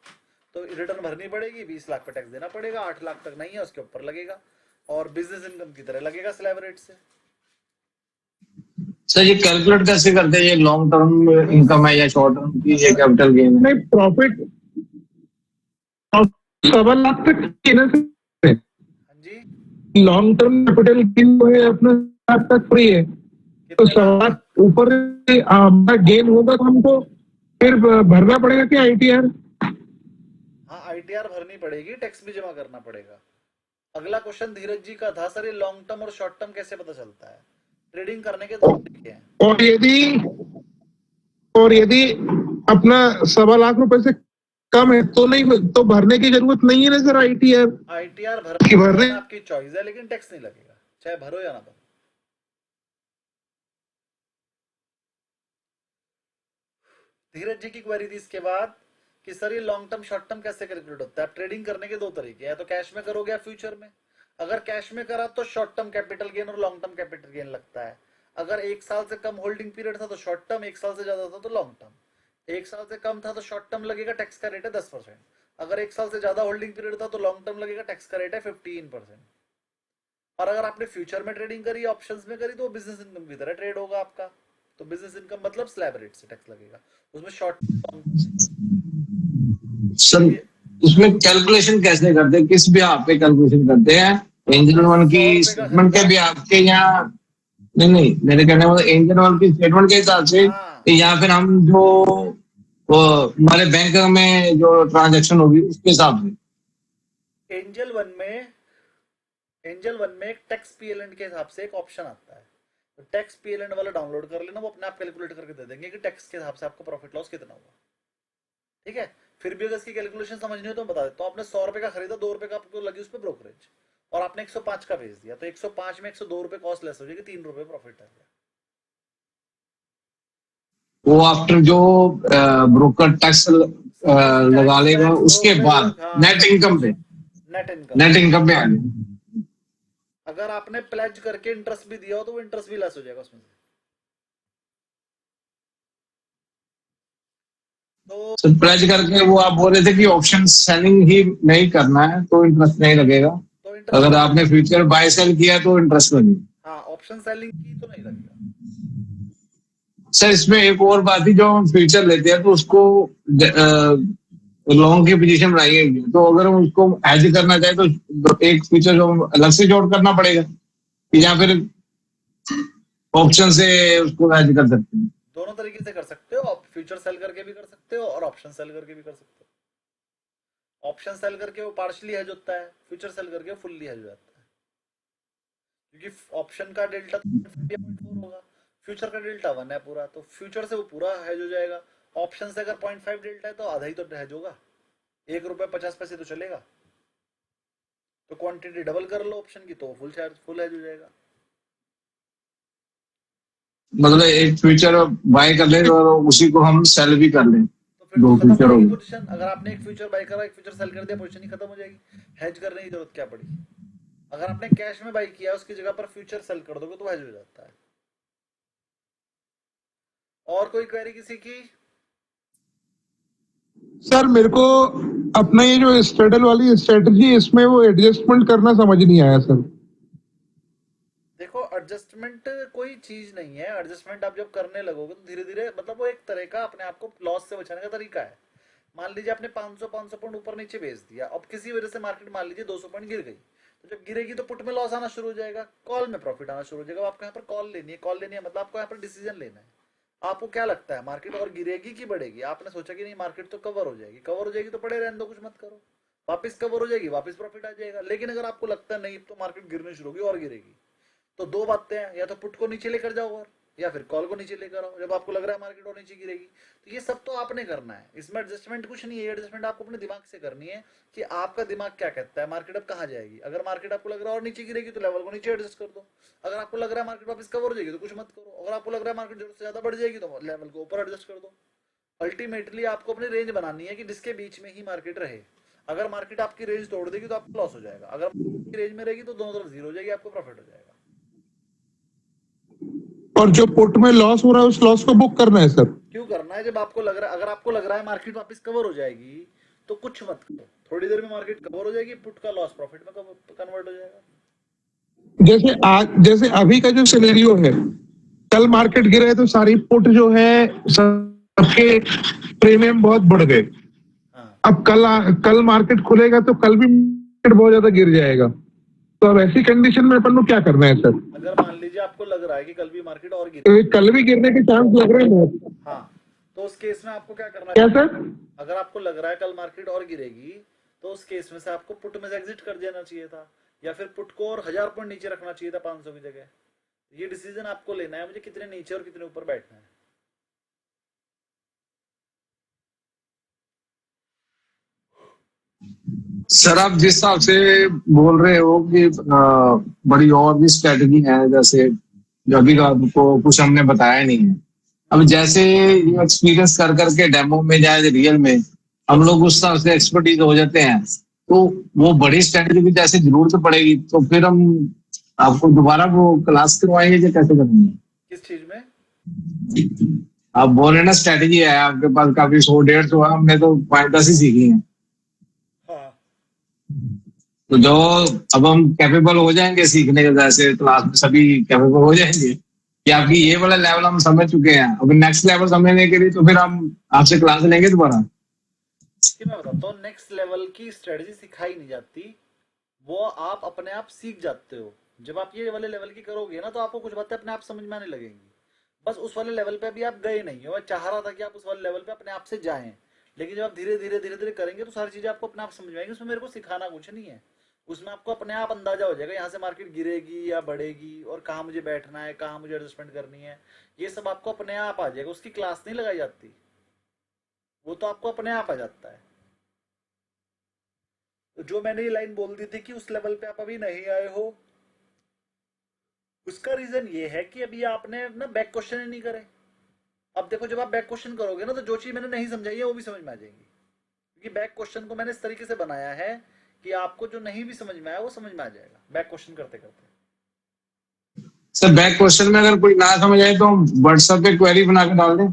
तो रिटर्न भरनी पड़ेगी, 20 लाख पे टैक्स देना पड़ेगा। 8 लाख तक नहीं है उसके ऊपर लगेगा, और बिजनेस इनकम की तरह लगेगा स्लैब रेट से। सर ये कैलकुलेट कैसे करते हैं? ये लॉन्ग टर्म इनकम है या शॉर्ट टर्म की ये कैपिटल गेन है? नहीं, प्रॉफिट 7 लाख तक की ना सर? हाँ जी, लॉन्ग टर्म कैपिटल गेन है अपना 7 लाख तक फ्री है, तो 7 लाख ऊपर गेन होगा तो हमको फिर भरना पड़ेगा क्या ITR? हाँ ITR भरनी पड़ेगी, टैक्स भी जमा करना पड़ेगा। अगला क्वेश्चन धीरज जी का था, सर ये लॉन्ग टर्म और शॉर्ट टर्म कैसे पता चलता है? ट्रेडिंग करने के दो तरीके हैं। और यदि अपना 7 लाख रुपए से कम है तो नहीं, तो भरने की जरूरत नहीं है ना सर ITR? ITR भरने आपकी चॉइस है, लेकिन टैक्स नहीं लगेगा चाहे भरो या ना भरो। धीरज जी की क्वेरी थी इसके बाद कि सर ये लॉन्ग टर्म शॉर्ट टर्म कैसे कैलकुलेट होता है। आप ट्रेडिंग करने के दो तरीके हैं, तो कैश में करोगे या फ्यूचर में। अगर कैश में करा तो शॉर्ट टर्म कैपिटल गेन और लॉन्ग टर्म कैपिटल गेन लगता है। अगर 1 साल से कम होल्डिंग पीरियड था तो शॉर्ट टर्म, 1 साल से ज्यादा था तो लॉन्ग टर्म। 1 साल से कम था तो शॉर्ट टर्म लगेगा, टैक्स का रेट है 10%। अगर 1 साल से ज्यादा होल्डिंग पीरियड था तो लॉन्ग टर्म लगेगा, टैक्स का रेट है 15%। और अगर आपने फ्यूचर में ट्रेडिंग करी, ऑप्शंस में करी, तो बिजनेस इनकम की तरह ट्रेड होगा आपका। तो बिजनेस इनकम मतलब स्लैब रेट से टैक्स लगेगा उसमें। शॉर्ट सर इसमें कैलकुलेशन कैसे करते हैं, किस ब्याह पे कैलकुलेशन करते हैं? एंजल वन की 100 रुपए का स्टेटमेंट के खरीदा। ब्याह के, यहाँ नहीं मेरे कहने मतलब एंजल वन की स्टेटमेंट के हिसाब से, हाँ, या फिर हम जो वो हमारे बैंक में जो ट्रांजैक्शन होगी उसके हिसाब से? एंजल वन में एक टैक्स पीएलएन के हिसाब से एक ऑप्शन आता है, तो टैक्स पीएलएन वाला डाउनलोड कर लेना, वो अपने आप कैलकुलेट करके दे देंगे कि टैक्स के हिसाब से आपको प्रॉफिट लॉस कितना हुआ। ठीक है, फिर भी अगर इसकी कैलकुलेशन समझनी हो तो मैं बता देता हूँ। आपने 100 रुपए का खरीदा, 2 रुपए का आपको लगी उस पर ब्रोकरेज, और आपने 105 का बेच दिया, तो 105 में 102 रुपए कॉस्ट लेस हो जाएगी, 3 रुपए प्रॉफिट आ गया। वो आफ्टर जो ब्रोकर टैक्स लगा लेगा उसके बाद नेट इनकम पे, नेट इनकम पे आ गया। अगर आपने प्लेज करके इंटरेस्ट भी दिया हो तो वो इंटरेस्ट भी लेस हो जाएगा उसमें से। तो सर प्लेज करके वो आप बोल रहे थे कि ऑप्शन सेलिंग ही नहीं करना है तो इंटरेस्ट नहीं लगेगा, तो अगर आपने फ्यूचर बाय सेल किया तो इंटरेस्ट लगेगा। हाँ, ऑप्शन सेलिंग की तो नहीं लगेगा। सर इसमें एक और बात ही, जो हम फ्यूचर लेते हैं तो उसको लॉन्ग की पोजीशन बनाई है, तो अगर हम उसको हेज करना चाहे तो एक फ्यूचर जो अलग से जोड़ करना पड़ेगा, या फिर ऑप्शन से उसको हेज कर सकते हैं? दोनों तरीके से कर सकते हो, आप फ्यूचर सेल करके भी कर सकते हो और ऑप्शन सेल करके भी कर सकते हो। ऑप्शन सेल करके वो पार्शली हेज होता है, फ्यूचर सेल करके फुल्ली हेज हो जाता है, क्योंकि ऑप्शन का डेल्टा 0.4 होगा, फ्यूचर का डेल्टा 1 है पूरा, तो फ्यूचर से वो पूरा हेज हो जाएगा। ऑप्शन से अगर 0.5 डेल्टा है तो आधा ही तो हेज होगा, 1 रुपए 50 पैसे तो चलेगा। तो क्वांटिटी डबल कर लो ऑप्शन की तो फुल हेज हो जाएगा। मतलब एक फ्यूचर बाय कर ले और उसी को हम सेल भी कर लें, तो फिर दो तो खत्म फ्यूचर हो हो गई गए। पोजीशन। अगर आपने एक फ्यूचर बाय करा, एक फ्यूचर सेल कर दिया, पोजीशन ही खत्म हो जाएगी, हेज करने की जरूरत क्या पड़ी। अगर आपने कैश में बाय किया उसकी जगह पर फ्यूचर सेल कर दोगे तो हेज हो जाता है। और कोई क्वेरी किसी की? सर मेरे को अपना ये जो स्ट्रेडल वाली स्ट्रेटजी, इसमें वो एडजस्टमेंट करना समझ नहीं आया सर। देखो, एडजस्टमेंट कोई चीज नहीं है। एडजस्टमेंट आप जब करने लगोगे तो धीरे धीरे, मतलब वो एक तरह का अपने आप को लॉस से बचाने का तरीका है। मान लीजिए आपने 500 पॉइंट ऊपर नीचे बेच दिया, अब किसी वजह से मार्केट मान लीजिए 200 पॉइंट गिर गई, तो जब गिरेगी तो पुट में लॉस आना शुरू हो जाएगा, कॉल में प्रॉफिट आना शुरू हो जाएगा। आपको यहाँ पर कॉल लेनी है, मतलब आपको यहाँ पर डिसीजन लेना है। आपको क्या लगता है, मार्केट और गिरेगी कि बढ़ेगी? आपने सोचा कि नहीं मार्केट तो कवर हो जाएगी तो पड़े रहने दो, कुछ मत करो, वापस कवर हो जाएगी, वापस प्रॉफिट आ जाएगा। लेकिन अगर आपको लगता है नहीं तो मार्केट गिरने शुरू होगी और गिरेगी, तो दो बातें हैं, या तो पुट को नीचे लेकर जाओ और, या फिर कॉल को नीचे लेकर आओ जब आपको लग रहा है मार्केट और नीचे गिरेगी। तो ये सब तो आपने करना है, इसमें एडजस्टमेंट कुछ नहीं है। एडजस्टमेंट आपको अपने दिमाग से करनी है कि आपका दिमाग क्या कहता है, मार्केट अब कहाँ जाएगी। अगर मार्केट आपको लग रहा है और नीचे गिरेगी तो लेवल को नीचे एडजस्ट कर दो। अगर आपको लग रहा है मार्केट वापस कवर हो जाएगी तो कुछ मत करो। अगर आपको लग रहा है मार्केट जरूरत से ज्यादा बढ़ जाएगी तो लेवल को ऊपर एडजस्ट कर दो। अल्टीमेटली आपको अपनी रेंज बनानी है कि जिसके बीच में ही मार्केट रहे। अगर मार्केट आपकी रेंज तोड़ देगी तो आपको लॉस हो जाएगा, अगर रेंज में रहेगी तो दोनों तरफ जीरो हो जाएगी, आपको प्रॉफिट हो जाएगा। और जो पुट में लॉस हो रहा है उस लॉस को बुक करना है सर? क्यों करना है? जब आपको लग रहा है, अगर आपको लग रहा है मार्केट वापस कवर हो जाएगी तो कुछ मत करो, थोड़ी देर में मार्केट कवर हो जाएगी, पुट का लॉस प्रॉफिट में कन्वर्ट हो जाएगा। जैसे अभी का जो सिनेरियो है, कल मार्केट गिरा है तो सारी पुट जो है सबके प्रीमियम बहुत बढ़ गए। हाँ। अब कल मार्केट खुलेगा तो कल भी मार्केट बहुत ज्यादा गिर जाएगा, तो अब ऐसी कंडीशन में अपन को क्या करना है सर? अगर मान लीजिए आपको लग रहा है कि कल भी मार्केट और गिरेगी, कल भी गिरने के चांस लग रहे हैं। हाँ, तो उस केस में आपको क्या करना क्या चाहिए? सर? अगर आपको लग रहा है कल मार्केट और गिरेगी तो उस केस में से आपको पुट में से एग्जिट कर देना चाहिए था, या फिर पुट को और 1000 पॉइंट नीचे रखना चाहिए था 500 की जगह। ये डिसीजन आपको लेना है, मुझे कितने नीचे और कितने ऊपर बैठना है। सर आप जिस हिसाब से बोल रहे हो कि बड़ी और भी स्ट्रेटजी है, जैसे अभी आपको कुछ हमने बताया नहीं है, अब जैसे एक्सपीरियंस कर करके डेमो में जाए रियल में हम लोग उस तरह से एक्सपर्टीज हो जाते हैं, तो वो बड़ी स्ट्रेटेजी की जैसे जरूरत पड़ेगी तो फिर हम आपको दोबारा वो क्लास करवाएंगे या कैसे करेंगे? किस चीज में? आप बोल रहे ना स्ट्रेटेजी है आपके पास काफी 100-150 है, हमने तो 5-10 ही सीखी है। हाँ, तो जो अब हम कैपेबल हो जाएंगे सीखने के, जैसे क्लास में सभी कैपेबल हो जाएंगे कि आपकी ये वाला लेवल हम समझ चुके हैं, अब नेक्स्ट लेवल समझने के लिए तो फिर हम आपसे क्लास लेंगे दोबारा। कि मैं बताता हूँ, नेक्स्ट लेवल की स्ट्रेटजी सिखाई नहीं जाती, वो आप अपने आप सीख जाते हो। जब आप ये वाले लेवल की करोगे ना तो आपको कुछ बातें अपने आप समझ में आने लगेंगी। बस उस वाले लेवल पे अभी आप गए नहीं हो, मैं चाह रहा था कि आप उस वाले लेवल पे अपने आप से जाएं, लेकिन जब आप धीरे धीरे धीरे धीरे करेंगे तो सारी चीजें आपको अपने आप समझ में आएंगी। उसमें मेरे को सिखाना कुछ नहीं है, उसमें आपको अपने आप अंदाजा हो जाएगा यहाँ से मार्केट गिरेगी या बढ़ेगी और कहाँ मुझे बैठना है, कहाँ मुझे एडजस्टमेंट करनी है, ये सब आपको अपने आप आ जाएगा। उसकी क्लास नहीं लगाई जाती, वो तो आपको अपने आप आ जाता है। तो जो मैंने ये लाइन बोल दी थी कि उस लेवल पे आप अभी नहीं आए हो, उसका रीजन ये है कि अभी आपने ना बैक क्वेश्चन ही नहीं करे। अब देखो, जब आप बैक क्वेश्चन करोगे ना तो जो चीज मैंने नहीं समझाई है वो भी समझ में आ जाएंगी, क्योंकि बैक क्वेश्चन को मैंने इस तरीके से बनाया है कि आपको जो नहीं भी समझ में आया वो समझ में आ जाएगा बैक क्वेश्चन करते करते। सर बैक क्वेश्चन में अगर कोई ना समझ आए तो हम व्हाट्सएप पे क्वेरी बना के डाल दें?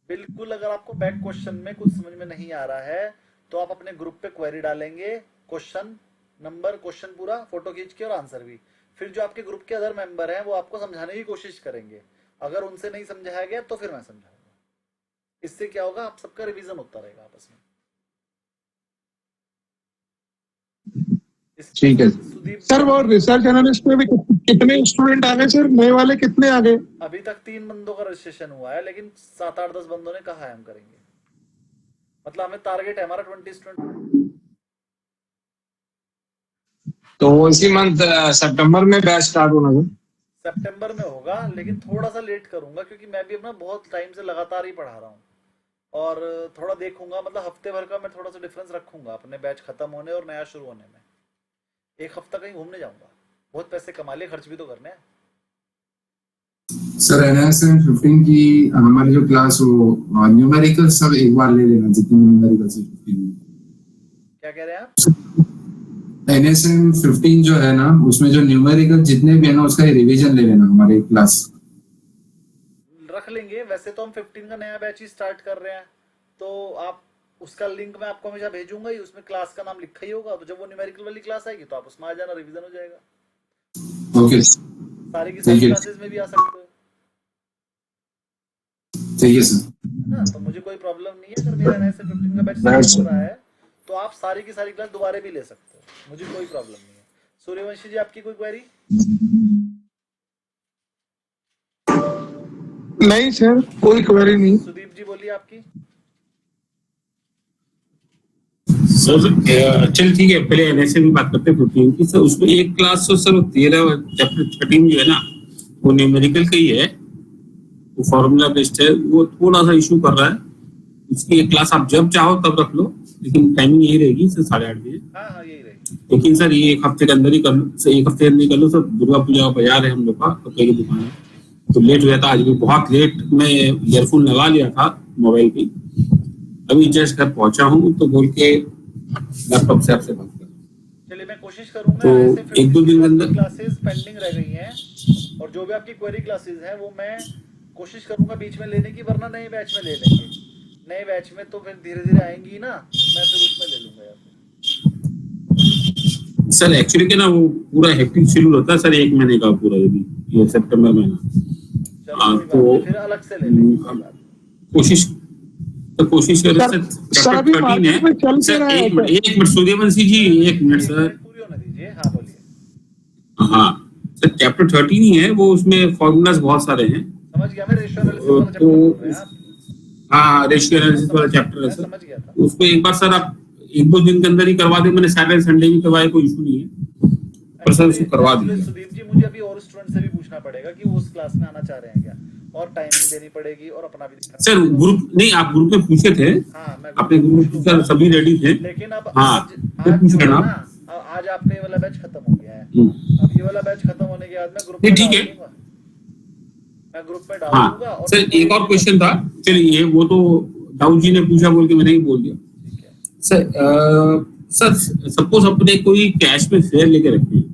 बिल्कुल, अगर आपको बैक क्वेश्चन में कुछ समझ में नहीं आ रहा है तो आप अपने ग्रुप पे क्वेरी डालेंगे, क्वेश्चन नंबर, क्वेश्चन पूरा फोटो खींच के और आंसर भी। फिर जो आपके ग्रुप के अदर मेंबर हैं वो आपको समझाने की कोशिश करेंगे। अगर उनसे नहीं समझाया गया तो फिर मैं समझाऊंगा। इससे क्या होगा, आप सबका रिवीजन होता रहेगा आपस में। ठीक है सुदीप सर वो रिसर्च एनालिस्ट में भी कितने स्टूडेंट आ गए सर, नए वाले कितने आ गए? अभी तक 3 बंदों का रजिस्ट्रेशन हुआ है, लेकिन 7-8-10 बंदों ने कहा है हम करेंगे। मतलब हमें टारगेट है हमारा 20 स्टूडेंट। तो इसी मंथ सितंबर में बैच स्टार्ट होना है? सितंबर में होगा, लेकिन थोड़ा सा लेट करूंगा क्योंकि मैं भी अपना बहुत टाइम से लगातार ही पढ़ा रहा हूँ और थोड़ा देखूंगा, मतलब हफ्ते भर का मैं थोड़ा सा डिफरेंस रखूंगा अपने बैच खत्म होने और नया शुरू होने में। 1 हफ्ता कहीं घूमने जाऊंगा, बहुत पैसे कमा लिए, खर्च भी तो करने हैं। सर NSM 15 की हमारी जो क्लास वो न्यूमेरिकल सब एक बार ले लेना, जितने न्यूमेरिकल से 15। क्या कह रहे हैं आप? NSM 15 जो है ना उसमें जो न्यूमेरिकल जितने भी है ना उसका रिवीजन ले लेना हमारे क्लास। रख लेंगे, वैसे तो हम 15 का नया बैच ही स्टार्ट कर रहे हैं, तो आप उसका लिंक मैं आपको हमेशा भेजूंगा ही, उसमें क्लास का नाम लिखा ही होगा। तो जब वो न्यूमेरिकल वाली क्लास आएगी तो आप उसमें आ जाना, रिवीजन हो जाएगा। ओके, सारी की सारी क्लासेस में भी आ सकते हो, ठीक है सर। है ना? तो मुझे कोई प्रॉब्लम नहीं है। अगर मेरा NSM 15 का बैच स्टार्ट हो रहा है तो आप सारी की सारी क्लास दोबारा भी ले सकते हो, मुझे कोई प्रॉब्लम नहीं है। सूर्यवंशी जी, आपकी कोई क्वेरी? नहीं सर, कोई क्वेरी नहीं। सुदीप जी बोलिए आपकी। सर चल ठीक है, पहले NSM की बात करते हैं 15 की। सर उसमें एक क्लास तो सर 13 चैप्टर 13 जो है ना वो न्यूमेरिकल का ही है, वो फॉर्मूला बेस्ड है, वो थोड़ा सा इशू कर रहा है। उसकी एक क्लास आप जब चाहो तब रख लो, लेकिन टाइमिंग यही रहेगी सर 8:30 बजे। हाँ यही रहेगी। लेकिन सर ये 1 हफ्ते के अंदर ही कर लो, सर 1 हफ्ते के अंदर ही कर लो सर। दुर्गा पूजा का बाजार है हम लोग का, कपड़े की दुकान है, तो लेट हो जाता। आज भी बहुत लेट मैं ईयरफोन लगा लिया था मोबाइल पे, अभी जस्ट घर पहुंचा हूँ तो बोल के लैपटॉप से आपसे बात कर। चलिए मैं कोशिश करूंगा। तो ऐसे 1-2 दिन के अंदर क्लासेस पेंडिंग रह गई हैं और जो भी आपकी क्वेरी क्लासेस हैं वो मैं कोशिश करूंगा बीच में लेने की, वरना नए बैच में ले लेंगे। नए बैच में तो फिर धीरे धीरे आएंगी ना, मैं फिर उसमें ले लूंगा यार। सर एक्चुअली क्या ना वो पूरा हेक्टिक शेड्यूल होता है सर, 1 महीने का पूरा, ये सितंबर महीना। चलो तो फिर अलग से ले लेंगे। कोशिश करें सर। अभी चैप्टर 13 मार्केट में चल है के सर। रहा है एक मिनट सूर्यवंशी जी, 1 मिनट सर। पूरी होने दीजिए। हाँ बोलिए। हाँ सर, चैप्टर 13 ही है वो, उसमें फॉर्मूलाज बहुत सारे हैं। समझ गया मैं, रेशियो एनालिसिस वाला चैप्टर बोल रहे हैं आप। हाँ, रेशियो एनालिसिस वाला चैप्टर है सर। समझ गया था। उसको एक बार सर आप 1-2 दिन के अंदर ही करवा दें। मैंने सैटरडे संडे भी करवाया, कोई इशू नहीं है, पर सर उसको करवा दीजिए। सुदीप जी, मुझे अभी और स्टूडेंट से भी पूछना पड़ेगा कि वो उस क्लास में आना चाह रहे हैं क्या, और टाइमिंग देनी पड़ेगी और अपना भी देखना सर ग्रुप नहीं, आप ग्रुप में पूछे थे? हाँ, मैं अपने ग्रुप में पूछा, सभी रेडी थे। लेकिन अब हाँ, आज पूछ जो है लेना। ना, आज आपका ये वाला बैच खत्म हो गया है। अब ये वाला बैच खत्म होने के बाद मैं ग्रुप में ठीक है। मैं मैं ग्रुप में डाल हाँ दूंगा। और सर एक और क्वेश्चन था, चलिए वो तो दाऊद जी ने पूछा बोल के मैंने ही बोल दिया। ठीक है। सर सपोज अपने कोई कैश में शेयर लेके रखे हैं,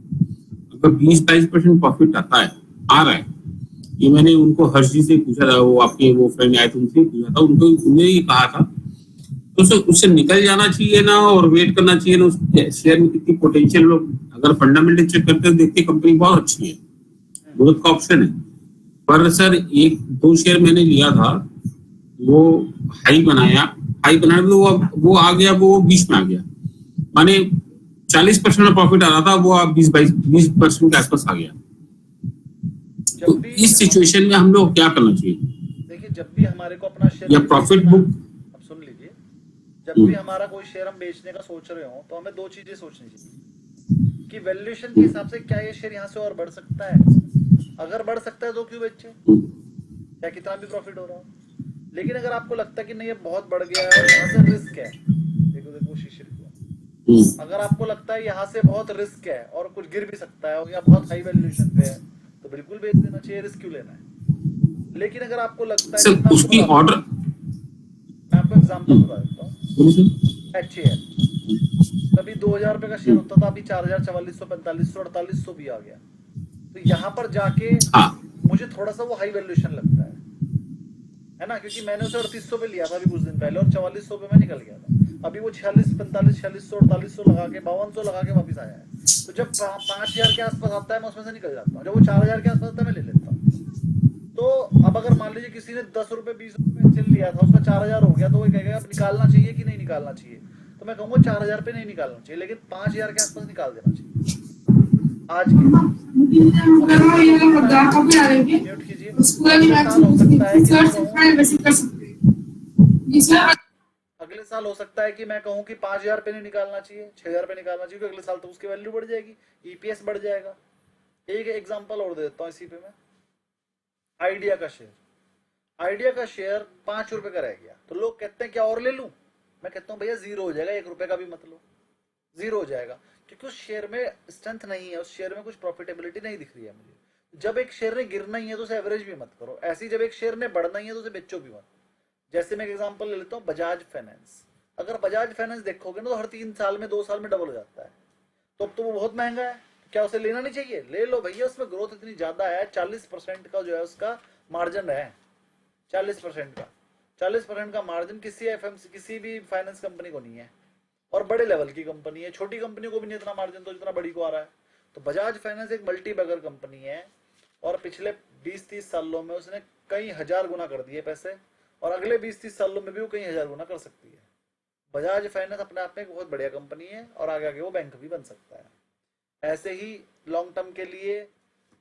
अगर 20-22% प्रॉफिट आ रहा है, ये मैंने उनको हर्षी से पूछा था, वो आपके वो फ्रेंड आए थे उनसे पूछा था, उन्होंने ये कहा था तो सर उससे निकल जाना चाहिए ना और वेट करना चाहिए ना, उस शेयर में कितनी पोटेंशियल, अगर फंडामेंटल चेक करते हैं देखते कंपनी बहुत अच्छी है, ग्रोथ का ऑप्शन है। पर सर 1-2 शेयर मैंने लिया था, वो हाई बनाया तो वो आ गया, वो 20 में आ गया, माने 40% का प्रॉफिट आ रहा था, वो आप 20% के आसपास आ गया। तो इस सिचुएशन में हम लोग क्या करना चाहिए? देखिए, जब भी हमारे को अपना शेयर या प्रॉफिट बुक, अब सुन लीजिए, जब भी हमारा कोई शेयर हम बेचने का सोच रहे हो तो हमें 2 चीजें सोचनी चाहिए कि वैल्यूएशन के हिसाब से क्या ये शेयर यहाँ से और बढ़ सकता है, अगर बढ़ सकता है तो क्यों बेचे, क्या कितना भी प्रॉफिट हो रहा हो। लेकिन अगर आपको लगता है कि नहीं ये बहुत बढ़ गया है, यहाँ से रिस्क है, देखो शीशे को, अगर आपको लगता है यहाँ से बहुत रिस्क है और कुछ गिर भी सकता है या बहुत हाई वैल्यूएशन पे है, तो बिल्कुल बेच देना चाहिए, रिस्क क्यों लेना है। लेकिन अगर आपको लगता है सर उसकी ऑर्डर, मैं आपको एग्जांपल बता देता हूँ, HAL कभी 2000 रुपए का शेयर होता था, अभी 4000, 4400, 4500, 4800 भी आ गया। तो यहाँ पर जाके मुझे थोड़ा सा वो हाई वैल्यूएशन लगता है ना, क्योंकि मैंने उसे 3800 पे लिया था अभी कुछ दिन पहले और 4400 पे मैं निकल गया था। अभी वो 46, 45, 4600, 4800 लगा के 5200 लगा के वापस आया है। तो जब 5000 के आसपास आता है मैं उसमें से निकल जाता हूँ, जब वो 4000 के आसपास आता है मैं ले लेता हूँ। तो अब अगर मान लीजिए किसी ने 10 रुपए 20 रुपए चिल लिया था, उसका 4000 हो गया, तो वो कहेगा अब निकालना चाहिए कि नहीं निकालना चाहिए, तो मैं कहूँगा 4000 पे नहीं निकालना चाहिए, लेकिन 5000 के आसपास निकाल देना चाहिए। आज के म्यूट कीजिए। अगले साल हो सकता है कि मैं कहूँ कि 5000 पे नहीं निकालना चाहिए, 6000 पे निकालना चाहिए, अगले साल तो उसकी वैल्यू बढ़ जाएगी, EPS बढ़ जाएगा। एक एग्जांपल और दे देता हूँ इसी पे मैं, आइडिया का शेयर 5 रुपए का रह गया, तो लोग कहते हैं क्या और ले लूं, मैं कहता हूँ भैया 0 हो जाएगा, 1 रुपए का भी मत लो, 0 हो जाएगा, क्योंकि उस शेयर में स्ट्रेंथ नहीं है, उस शेयर में कुछ प्रॉफिटेबिलिटी नहीं दिख रही है मुझे। जब एक शेयर ने गिरना ही है तो उसे एवरेज भी मत करो, ऐसी जब एक शेयर ने बढ़ना ही है तो उसे बेचो भी मत। जैसे मैं एक एग्जांपल ले लेता हूँ, बजाज फाइनेंस। अगर बजाज फाइनेंस देखोगे ना तो हर 3 साल में 2 साल में डबल हो जाता है, तो अब तो वो बहुत महंगा है, क्या उसे लेना नहीं चाहिए? ले लो भैया, उसमें ग्रोथ इतनी ज्यादा है, 40% का जो है उसका मार्जिन है, 40% का 40% का मार्जिन किसी भी फाइनेंस कंपनी को नहीं है, और बड़े लेवल की कंपनी है, छोटी कंपनी को भी नहीं इतना मार्जिन तो जितना बड़ी को आ रहा है। तो बजाज फाइनेंस एक मल्टी बैगर कंपनी है, और पिछले 20-30 सालों में उसने कई हजार गुना कर दिए पैसे, और अगले 20-30 सालों में भी वो कई हजार गुना कर सकती है। बजाज फाइनेंस अपने आप में एक बहुत बढ़िया कंपनी है, और आगे आगे वो बैंक भी बन सकता है। ऐसे ही लॉन्ग टर्म के लिए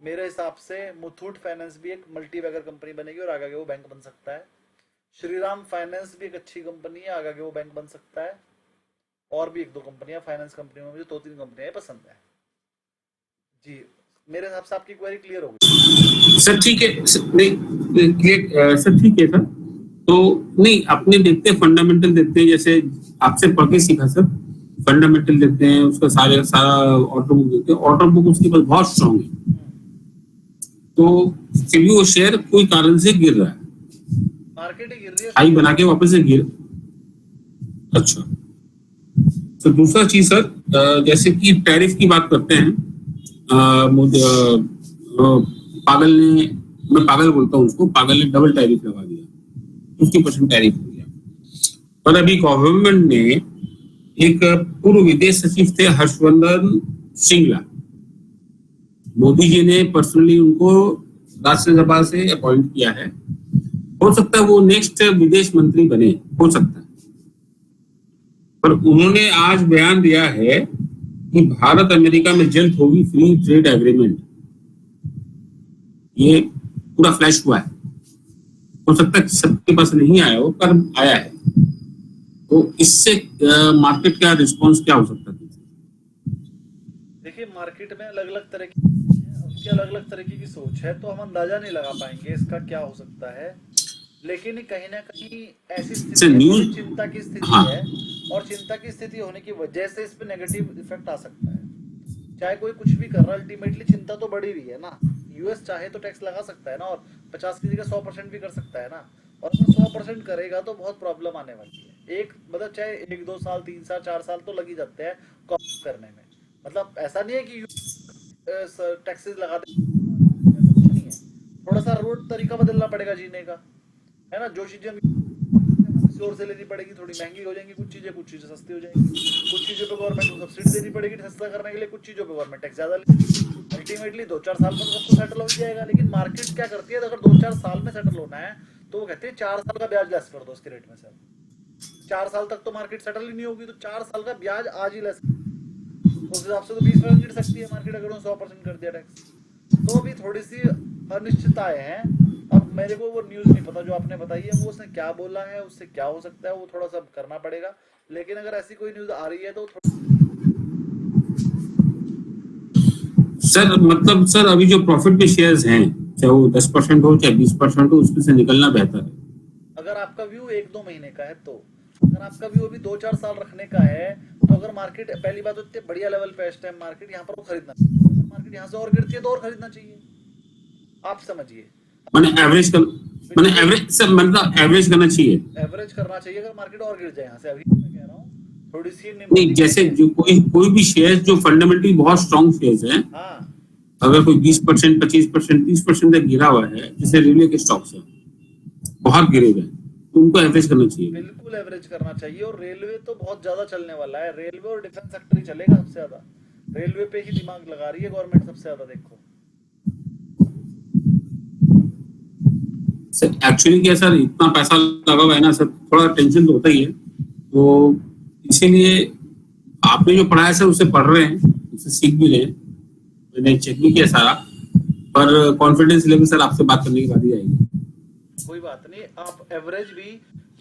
मेरे हिसाब से मुथूट फाइनेंस भी एक मल्टी बैगर कंपनी बनेगी और आगे आगे वो बैंक बन सकता है। श्रीराम फाइनेंस भी एक अच्छी कंपनी है, आगे आगे वो बैंक बन सकता है। और भी 1-2 कंपनियां फाइनेंस कंपनियों में मुझे 2-3 कंपनियां पसंद है जी। मेरे हिसाब से आपकी क्वेरी क्लियर हो गई सर? ठीक है सर, ठीक है सर। तो नहीं, अपने देखते हैं फंडामेंटल देखते हैं, जैसे आपसे पढ़ के सीखा सर, फंडामेंटल देखते हैं, उसका सारा ऑर्डर बुक देखते हैं, ऑर्डर बुक उसके पास बहुत स्ट्रॉन्ग है, तो फिर भी वो शेयर कोई कारण से गिर रहा है, मार्केट ही गिर रही है, हाई बना के वापस से गिर। अच्छा, तो दूसरा चीज सर, जैसे कि टैरिफ की बात करते हैं, मैं पागल बोलता हूँ उसको, पागल ने डबल टैरिफ लगा दिया, 50% टैरिफ हो गया। पर अभी गवर्नमेंट ने एक पूर्व विदेश सचिव थे हर्षवर्धन श्रिंगला, मोदी जी ने पर्सनली उनको राज्यसभा से अपॉइंट किया है, हो सकता है वो नेक्स्ट विदेश मंत्री बने, हो सकता है। पर उन्होंने आज बयान दिया है कि भारत अमेरिका में जल्द होगी फ्री ट्रेड एग्रीमेंट, ये पूरा फ्लैश हुआ है, हो सकता है सबके पास नहीं आया हो पर आया है, तो इससे मार्केट का रिस्पांस क्या हो सकता है? देखिए, मार्केट में अलग अलग तरह की उनकी अलग अलग तरीके की सोच है, तो हम अंदाजा नहीं लगा पाएंगे इसका क्या हो सकता है, लेकिन कहीं ना कहीं ऐसी स्थिति है, चिंता की स्थिति है, और चिंता की स्थिति होने की वजह से इस पे नेगेटिव इफेक्ट आ सकता है। चाहे कोई कुछ भी कर रहा है, अल्टीमेटली चिंता तो बढ़ी हुई है ना, यूएस चाहे तो टैक्स लगा सकता है ना, और 50 की जगह 100% भी कर सकता है ना। और अगर 100% करेगा तो बहुत प्रॉब्लम आने वाली है। एक मतलब चाहे 1-2 साल 3 साल 4 साल तो लग ही जाते हैं कॉपी करने में। मतलब ऐसा नहीं है कि टैक्सेस लगा दे, ऐसा कुछ नहीं है। थोड़ा सा रोड तरीका बदलना पड़ेगा जीने का, है ना। जो चीजें स्टोर से लेनी पड़ेगी, थोड़ी महंगी हो जाएंगी कुछ चीजें सस्ती हो जाएंगी, कुछ चीजों पे गवर्नमेंट को सब्सिडी देनी पड़ेगी सस्ता करने के लिए, कुछ चीजों पे गवर्नमेंट टैक्स ज्यादा लेगी। अल्टीमेटली 2-4 साल में तो सब कुछ सेटल हो जाएगा। लेकिन मार्केट क्या करती है, अगर 2-4 साल में सेटल होना है तो वो कहते हैं 4 साल का ब्याज लेस कर दो उसके रेट में से। 4 साल तक तो मार्केट सेटल ही नहीं होगी, तो 4 साल का ब्याज आज ही लेस, उस हिसाब से तो 20% गिर सकती है मार्केट अगर 100% कर दिया टैक्स। तो अभी थोड़ी सी अनिश्चितताएं हैं। अब मेरे को वो न्यूज नहीं पता जो आपने बताई है, वो उसने क्या बोला है, उससे क्या हो सकता है, वो थोड़ा सा करना पड़ेगा। लेकिन अगर ऐसी कोई न्यूज आ रही है तो सर मतलब सर अभी जो प्रॉफिट के शेयर्स हैं, चाहे वो 10% हो चाहे 20% हो, उसमें से निकलना बेहतर है। अगर आपका व्यू 1-2 महीने का है, तो अगर आपका व्यू अभी 2-4 साल रखने का है, तो अगर मार्केट पहली बात तो इतने बढ़िया लेवल पे है मार्केट, यहाँ पर वो खरीदना चाहिए। अगर मार्केट यहाँ से और गिरती है तो और खरीदना चाहिए। आप समझिए, मैंने एवरेज सर मतलब एवरेज करना चाहिए। एवरेज करना चाहिए अगर मार्केट और गिर जाए यहाँ से। अभी मैं कह रहा हूँ थोड़ी सी नहीं, जैसे जो कोई भी शेयर जो फंडामेंटली बहुत स्ट्रॉन्ग शेयर्स है, हाँ, अगर कोई 20%, 25%, 30% तक गिरा हुआ है, जैसे रेलवे के स्टॉक्स है बहुत गिरे हुए, तो उनको एवरेज करना चाहिए। बिल्कुल एवरेज करना चाहिए। और रेलवे तो बहुत ज्यादा चलने वाला है, रेलवे और डिफेंस सेक्टर ही चलेगा सबसे ज्यादा। रेलवे पे ही दिमाग लगा रही है गवर्नमेंट सबसे ज्यादा। देखो सर एक्चुअली क्या सर, इतना पैसा लगा हुआ है ना सर, थोड़ा टेंशन तो होता ही है। तो इसीलिए आपने जो पढ़ा है सर उससे पढ़ रहे हैं, उससे सीख भी रहे हैं। मैंने चेक भी किया सारा, पर कॉन्फिडेंस लेवल सर आपसे बात करने के बाद ही आएगी। कोई बात नहीं, आप एवरेज भी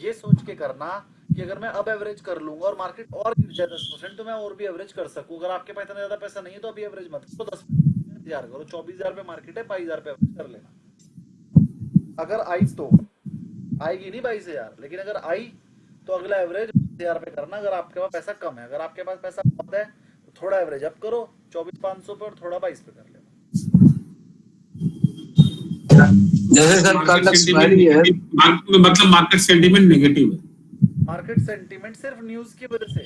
ये सोच के करना कि अगर मैं अब एवरेज कर लूंगा और मार्केट और गिर जाए 10% तो मैं और भी एवरेज कर सकूं। अगर आपके पास इतना ज्यादा पैसा नहीं है तो अभी एवरेज मत करो, 10,000 करो। 24,000 पे मार्केट है, 22,000 पे एवरेज कर लेना। अगर आई तो आएगी नहीं 22,000, लेकिन अगर आई तो अगला एवरेज 22,000 पे करना। अगर आपके पास पैसा कम है, अगर आपके पास पैसा बहुत है तो थोड़ा एवरेज अप करो 24,500 पे और थोड़ा 22 पे कर लेना। जैसे सर कल एक्सपायरी है, मतलब मार्केट सेंटीमेंट नेगेटिव है। मार्केट सेंटीमेंट सिर्फ न्यूज की वजह से,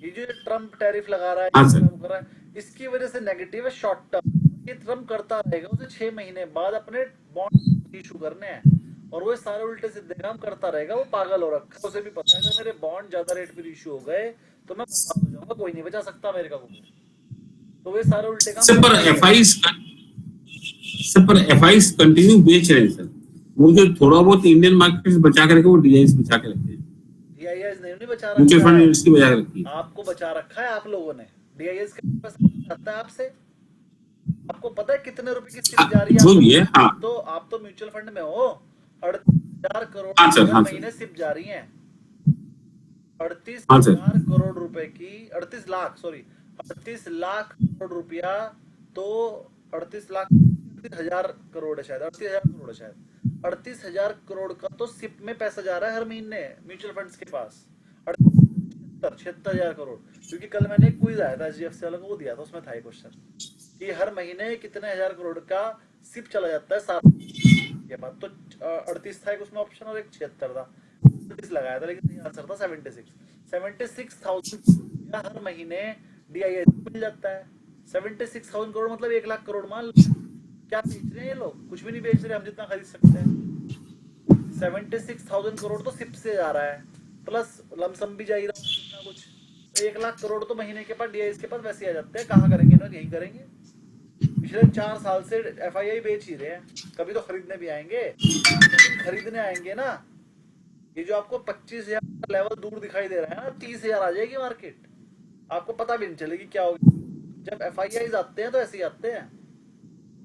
ये जो ट्रम्प टैरिफ लगा रहा है, हाँ सर, कर रहा है, इसकी वजह से नेगेटिव है शॉर्ट टर्म। ये ट्रम्प करता रहेगा, उसे 6 महीने बाद अपने बॉन्ड इशू करने हैं और वो सारे उल्टे सीधे काम करता रहेगा। वो पागल हो रखा है, उसे भी पता है अगर मेरे बॉन्ड ज्यादा रेट पर इशू हो गए तो मैं बर्बाद हो जाऊंगा, कोई नहीं बचा सकता मेरे का कुछ। तो वे सारे उल्टे काम सर पर एफआईज कंटिन्यू बेच रहे हैं सर। वो जो थोड़ा बहुत इंडियन मार्केट बचा के रखे, वो डीआईएस बचा के रखे हैं। डीआईएस नहीं बचा म्यूचुअल फंड रखा है, यूनिवर्सिटी बचा के रखी है। आपको बचा रखा है आप लोगों ने। डीआईएस का पैसा आता है आपसे, आपको पता है कितने रुपए की सिप जा रही है? जो भी है, हाँ। तो आप तो म्यूचुअल फंड में हो, 38,000 करोड़ हाँ सर, हाँ सर। महीने सिप जा रही हैं। हाँ 38,000 करोड़ रुपए की 38 लाख करोड़ रुपया, तो 38,000 करोड़ है शायद, 38,000 करोड़ है शायद। 38,000 करोड़ का तो सिप में पैसा जा रहा है हर महीने म्यूचुअल फंड्स के पास। 76,000 करोड़। क्योंकि कल मैंने एक क्विज आया था एचडीएफसी वालों को, वो दिया था, उसमें था एक क्वेश्चन कि हर महीने कितने हजार करोड़ का सिप चला जाता है 7 के बाद। तो 38 था एक उसमें ऑप्शन और एक 76 था, 36 लगाया था, लेकिन सही आंसर था 76,000 हर महीने डीआईएस मिल जाता है। 76,000 करोड़ मतलब 1 लाख करोड़। मान क्या बेच रहे हैं ये लोग? कुछ भी नहीं बेच रहे, हम जितना खरीद सकते हैं। 76,000 करोड़ तो सिप से जा रहा है, प्लस लमसम भी जा ही रहा है कितना कुछ। तो 1 लाख करोड़ तो महीने के पास डीआईएस के पास वैसे आ जाते हैं। कहाँ करेंगे ना, यही करेंगे। पिछले 4 साल से एफआईआई बेच ही रहे हैं, कभी तो खरीदने भी आएंगे। खरीदने आएंगे ना, ये जो आपको 25,000 का लेवल दूर दिखाई दे रहा है ना, 30,000 आ जाएगी मार्केट, आपको पता भी नहीं चलेगी क्या होगी। जब एफआईआई आते हैं तो ऐसे ही आते हैं।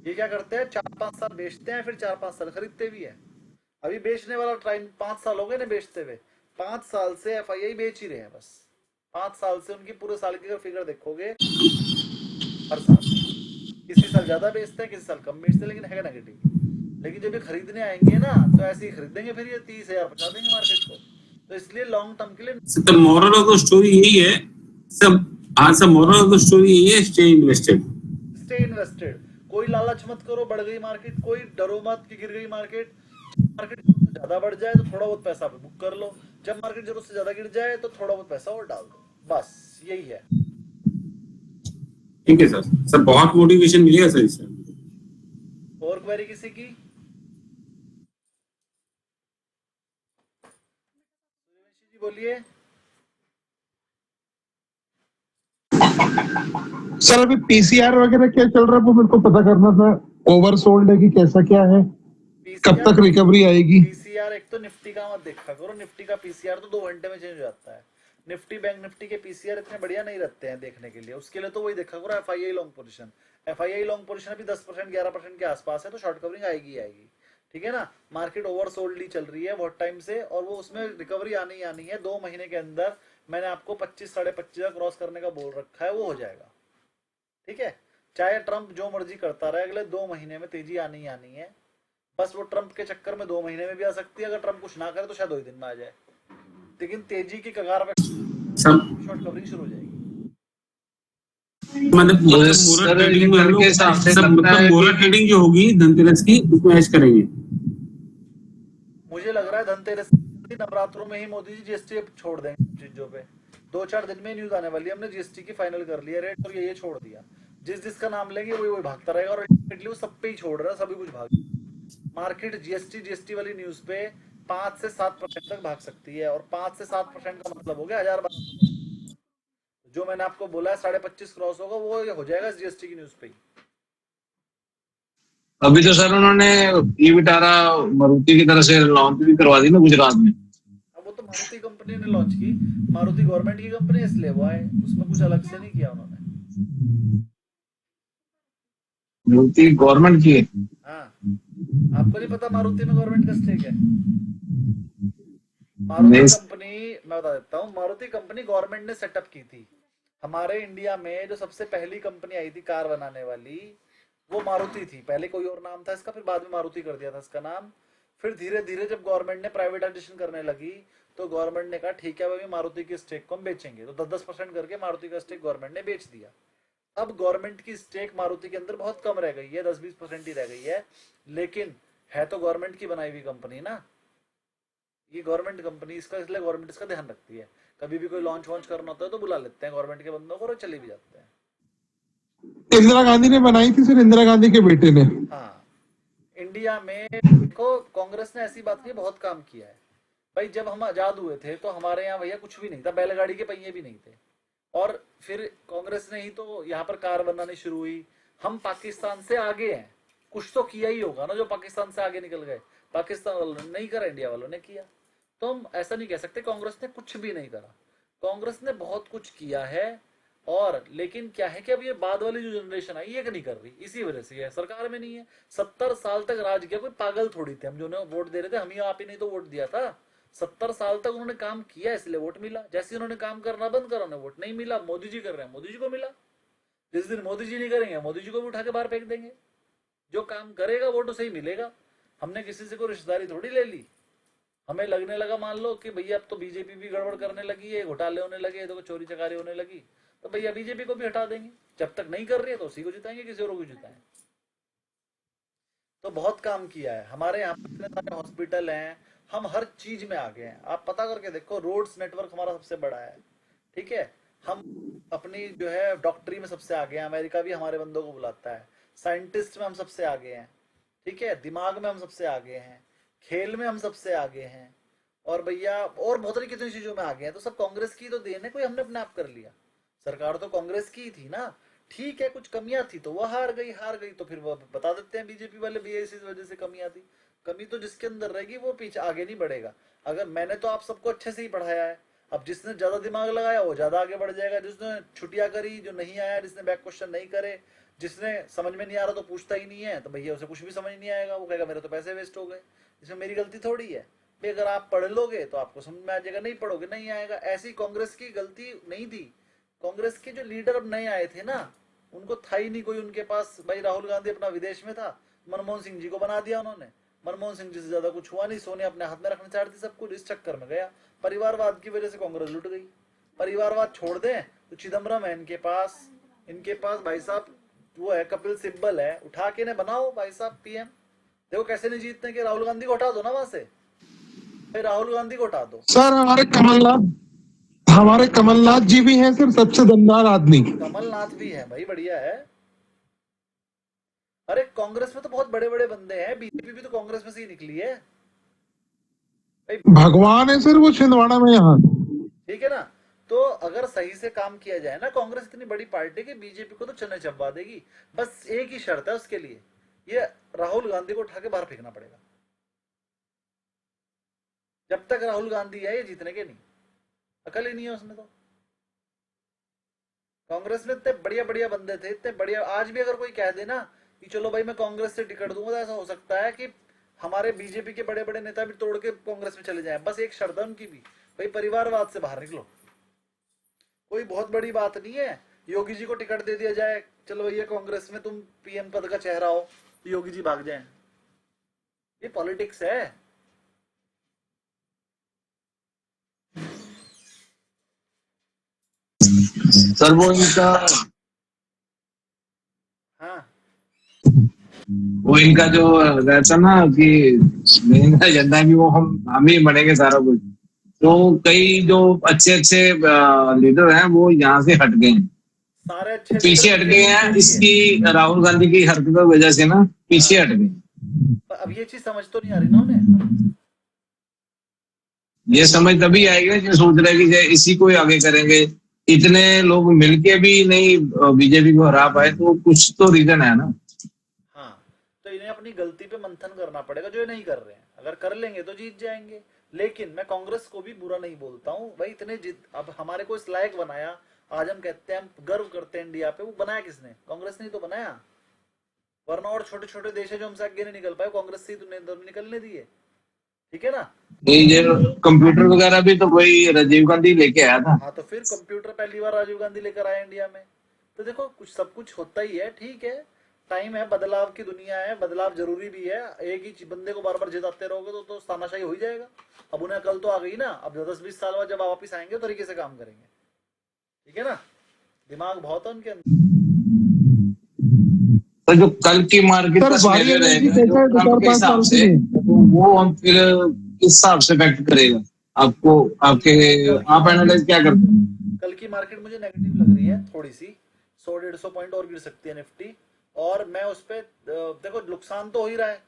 ये क्या करते हैं, 4-5 साल बेचते हैं, फिर 4-5 साल खरीदते भी है। अभी बेचने वाला टाइम 5 साल हो गए ना बेचते हुए। 5 साल से एफआईआई बेच ही रहे हैं बस। 5 साल से उनकी पूरे साल की फिगर देखोगे, हर साल किसी साल ज्यादा बेचते हैं, किसी साल कम बेचते हैं, लेकिन है नेगेटिव। लेकिन जब ये खरीदने आएंगे ना तो ऐसे ही खरीदेंगे, फिर ये 30,000 पहुंचा देंगे मार्केट को। तो इसलिए लॉन्ग टर्म के लिए तो मोरल ऑफ द स्टोरी यही है सब। हाँ sir, moral of the story यही है, स्टे इन्वेस्टेड। Stay invested. कोई लालच मत करो बढ़ गई मार्केट, कोई डरो मत कि गिर गई मार्केट। मार्केट जरूरत से ज्यादा बढ़ जाए तो थोड़ा बहुत पैसा बुक कर लो, जब मार्केट जरूरत से ज्यादा गिर जाए तो थोड़ा बहुत पैसा और डाल दो, बस यही है। ठीक है सर बहुत मोटिवेशन मिलेगा सर इससे। और क्वेरी किसी की? जी बोलिए। सर अभी पीसीआर वगैरह क्या चल रहा है वो मेरे को पता करना था, ओवरसोल्ड है कि कैसा क्या है, कब तक रिकवरी आएगी? पीसीआर एक तो निफ्टी का मत देखा करो, निफ्टी का पीसीआर तो 2 घंटे में चेंज हो जाता है। निफ्टी बैंक निफ्टी के पीसीआर इतने बढ़िया नहीं रहते हैं देखने के लिए, उसके लिए तो वही देखा करो FII long position. FII long position अभी 10% 11% के आसपास है, तो शॉर्ट कवरिंग आएगी आएगी, ठीक है ना। मार्केट ओवरसोल्ड ही चल रही है बहुत टाइम से, और वो उसमें रिकवरी आनी आनी है 2 महीने के अंदर। मैंने आपको 25 साढ़े 25 क्रॉस करने का बोल रखा है, वो हो जाएगा, ठीक है। चाहे ट्रंप जो मर्जी करता रहे, अगले 2 महीने में तेजी आनी आनी है। बस वो ट्रंप के चक्कर में 2 महीने में भी आ सकती है, अगर ट्रंप कुछ ना करे तो शायद 2 दिन में आ जाए, लेकिन तेजी की कगार पे शॉर्ट कवरिंग शुरू हो जाएगी। मतलब मोरा ट्रेडिंग में हम लोग मतलब मोरा ट्रेडिंग जो होगी धनतेरस की उसमें ऐश करेंगे। मुझे लग रहा है धनतेरस नवरात्रों में ही मोदी जी जीएसटी छोड़ देंगे चीजों पे। 2-4 दिन में न्यूज आने वाली है, हमने जीएसटी की फाइनल कर लिया रेट और ये छोड़ दिया। जिस जिसका नाम लेंगे वही भागता रहेगा, और वो सब पे ही छोड़ रहा है, सभी कुछ भाग। मार्केट जीएसटी वाली न्यूज पे 5 से 7% तक भाग सकती है, और 5 से 7% का मतलब हो गया 1000-1200। जो मैंने आपको बोला है 25.5 क्रॉस होगा, वो हो जाएगा जीएसटी की न्यूज पे ही। अभी तो सर उन्होंने ई विटारा मारुति की तरह से लॉन्च भी करवा दी ना गुजरात में। अब वो तो मारुति कंपनी ने लॉन्च की, मारुति गवर्नमेंट की कंपनी है इसलिए वो आए, उसमें कुछ अलग से नहीं किया उन्होंने। मारुति गवर्नमेंट की है। हाँ, आपको नहीं पता मारुति में गवर्नमेंट का स्टेक है? मारुति कंपनी, मैं बता देता हूँ, मारुति कंपनी गवर्नमेंट ने सेटअप की थी। हमारे इंडिया में जो सबसे पहली कंपनी आई थी कार बनाने वाली, वो मारुति थी। पहले कोई और नाम था इसका, फिर बाद में मारुति कर दिया था इसका नाम। फिर धीरे धीरे जब गवर्नमेंट ने प्राइवेटाइजेशन करने लगी, तो गवर्नमेंट ने कहा ठीक है भाई मारुति की स्टेक को हम बेचेंगे, तो 10-10% करके मारुति का स्टेक गवर्नमेंट ने बेच दिया। अब गवर्नमेंट की स्टेक मारुति के अंदर बहुत कम रह गई है, 10-20% ही रह गई है, लेकिन है तो गवर्नमेंट की बनाई हुई कंपनी ना, ये गवर्नमेंट कंपनी, इसका इसलिए गवर्नमेंट इसका ध्यान रखती है। कभी भी कोई लॉन्च वॉन्च करना होता है तो बुला लेते हैं गवर्नमेंट के बंदों को और चले भी जाते हैं। इंदिरा गांधी ने बनाई थी सर, इंदिरा गांधी के बेटे ने। हाँ, इंडिया में देखो कांग्रेस ने ऐसी बात की बहुत काम किया है भाई। जब हम आजाद हुए थे तो हमारे यहाँ भैया कुछ भी नहीं था, बैलगाड़ी के पहिए भी नहीं थे, और फिर कांग्रेस ने ही तो यहाँ पर कार बनानी शुरू हुई। हम पाकिस्तान से आगे हैं, कुछ तो किया ही होगा ना जो पाकिस्तान से आगे निकल गए। पाकिस्तान वालों ने नहीं करा, इंडिया वालों ने किया। तो हम ऐसा नहीं कह सकते कांग्रेस ने कुछ भी नहीं करा, कांग्रेस ने बहुत कुछ किया है। और लेकिन क्या है कि अब ये बाद वाली जो जनरेशन आई ये नहीं कर रही, इसी वजह से ये सरकार में नहीं है। 70 साल तक राज किया, कोई पागल थोड़ी थे हम जो वोट दे रहे थे, हम ही आप ही नहीं तो वोट दिया था। 70 साल तक उन्होंने काम किया इसलिए वोट मिला। जैसे उन्होंने काम करना बंद करा उन्हें वोट नहीं मिला। मोदी जी कर रहे हैं, मोदी जी को मिला। जिस दिन मोदी जी नहीं करेंगे, मोदी जी को भी उठा के बाहर फेंक देंगे। जो काम करेगा वोट उसे ही मिलेगा। हमने किसी से कोई रिश्तेदारी थोड़ी ले ली। हमें लगने लगा मान लो कि भैया अब तो बीजेपी भी गड़बड़ करने लगी है, घोटाले होने लगे, तो चोरी चकारी होने लगी, तो भैया बीजेपी को भी हटा देंगे। जब तक नहीं कर रही है तो उसी को जिताएंगे, किसी और को जिताएं। तो बहुत काम किया है हमारे यहाँ पे, इतने सारे हॉस्पिटल हैं, हम हर चीज में आगे हैं। आप पता करके देखो, रोड्स नेटवर्क हमारा सबसे बड़ा है, ठीक है। हम अपनी जो है डॉक्टरी में सबसे आगे हैं, अमेरिका भी हमारे बंदों को बुलाता है। साइंटिस्ट में हम सबसे आगे हैं, ठीक है। दिमाग में हम सबसे आगे हैं, खेल में हम सबसे आगे हैं, और भैया और बहुत सारी कितनी चीजों में आगे हैं। तो सब कांग्रेस की तो देन है, कोई हमने अपने आप कर लिया। सरकार तो कांग्रेस की थी ना, ठीक है। कुछ कमियां थी तो वह हार गई तो फिर वो बता देते हैं बीजेपी वाले भी इस वजह से कमियां थी। कमी तो जिसके अंदर रहेगी वो पीछे आगे नहीं बढ़ेगा। अगर मैंने तो आप सबको अच्छे से ही पढ़ाया है, अब जिसने ज्यादा दिमाग लगाया वो ज्यादा आगे बढ़ जाएगा। जिसने छुट्टियां करी, जो नहीं आया, जिसने बैक क्वेश्चन नहीं करे, जिसने समझ में नहीं आ रहा तो पूछता ही नहीं है, तो भैया उसे कुछ भी समझ नहीं आएगा। वो कहेगा मेरे तो पैसे वेस्ट हो गए, इसमें मेरी गलती थोड़ी है भाई। अगर आप पढ़ लोगे तो आपको समझ में आ जाएगा, नहीं पढ़ोगे नहीं आएगा। ऐसी कांग्रेस की गलती नहीं थी। कांग्रेस के जो लीडर अब नए आए थे ना, उनको था ही नहीं कोई उनके पास। भाई राहुल गांधी अपना विदेश में था, मनमोहन सिंह जी को बना दिया उन्होंने। मनमोहन सिंह जी से ज्यादा कुछ हुआ नहीं, सोनिया अपने हाथ में रखना चाहती सब कुछ, इस चक्कर में गया। परिवारवाद की वजह से कांग्रेस लुट गई। परिवारवाद छोड़ दें तो चिदम्बरम है इनके पास भाई साहब, वो है कपिल सिब्बल है, उठा के ने बनाओ भाई साहब पीएम। देखो कैसे नहीं जीतते कि राहुल गांधी को हटा दो ना वहां से, भाई राहुल गांधी को हटा दो। सर हमारे कमलनाथ जी भी हैं सर, सबसे दमदार आदमी। कमलनाथ भी है भाई, बढ़िया है। अरे कांग्रेस में तो बहुत बड़े बड़े बंदे हैं, बीजेपी भी तो कांग्रेस में से ही निकली है भाई। भगवान है सर वो छिंदवाड़ा में यहाँ। ठीक है ना, तो अगर सही से काम किया जाए ना, कांग्रेस इतनी बड़ी पार्टी कि बीजेपी को तो चने चबा देगी। बस एक ही शर्त है उसके लिए, ये राहुल गांधी को उठा के बाहर फेंकना पड़ेगा। जब तक राहुल गांधी है ये जीतने के नहीं, अकल ही नहीं है उसमें। तो कांग्रेस में इतने बढ़िया बढ़िया बंदे थे, इतने बढ़िया। आज भी अगर कोई कह दे ना कि चलो भाई मैं कांग्रेस से टिकट दूंगा, तो ऐसा हो सकता है कि हमारे बीजेपी के बड़े बड़े नेता भी तोड़ के कांग्रेस में चले जाएं। बस एक शर्त है उनकी भी, भाई परिवारवाद से बाहर निकलो। कोई बहुत बड़ी बात नहीं है, योगी जी को टिकट दे दिया जाए, चलो भैया कांग्रेस में तुम पीएम पद का चेहरा हो, तो योगी जी भाग जाएं। ये पॉलिटिक्स है। सर वो इनका हाँ वो इनका जो रहता ना कि मेन एजेंडा है कि वो हम ही बनेंगे सारा कुछ। तो कई जो अच्छे अच्छे लीडर हैं वो यहाँ से हट गए हैं, सारे अच्छे पीछे हट गए हैं लीडर इसकी राहुल गांधी की हरकतों की वजह से ना, पीछे हट गए। अब ये चीज समझ तो नहीं आ रही ना उन्हें। ये समझ तभी आएगी जो सोच रहे कि इसी को ही आगे करेंगे। इतने लोग मिलके भी नहीं बीजेपी को हरा पाए, तो कुछ तो रीजन है ना। हाँ, तो इन्हें अपनी गलती पे मंथन करना पड़ेगा, जो ये नहीं कर रहे हैं। अगर कर लेंगे तो जीत जाएंगे। लेकिन मैं कांग्रेस को भी बुरा नहीं बोलता हूँ भाई, इतने जीत अब हमारे को इस लायक बनाया। आज हम कहते हैं, हम गर्व करते हैं इंडिया पे, वो बनाया किसने? कांग्रेस ने ही तो बनाया। वरना और छोटे छोटे देश है जो हमसे आगे नहीं निकल पाए, कांग्रेस से ही तो निकलने दिए। ठीक है ना। ये कंप्यूटर वगैरह भी तो वही राजीव गांधी लेके आया था। हाँ, तो फिर कंप्यूटर पहली बार राजीव गांधी लेकर आए इंडिया में। तो देखो कुछ सब कुछ होता ही है, ठीक है। टाइम है, बदलाव की दुनिया है, बदलाव जरूरी भी है। एक ही बंदे को बार बार जिताते रहोगे तो तानाशाही हो ही जाएगा। अब उन्हें कल तो आ गई ना, अब 10-20 साल बाद जब वापिस आएंगे तो तरीके से काम करेंगे। ठीक है ना, दिमाग बहुत है उनके अंदर। तो जो कल की मार्केट का सिनेरियो रहेगा जो ट्रंप के हिसाब से, तो वो हम फिर किस हिसाब से इफेक्ट करेगा आपको, आपके आप एनालाइज क्या करते हैं? कल की मार्केट मुझे नेगेटिव लग रही है थोड़ी सी। 100-150 पॉइंट और गिर सकती है निफ्टी। और मैं उस पर देखो नुकसान तो हो ही रहा है,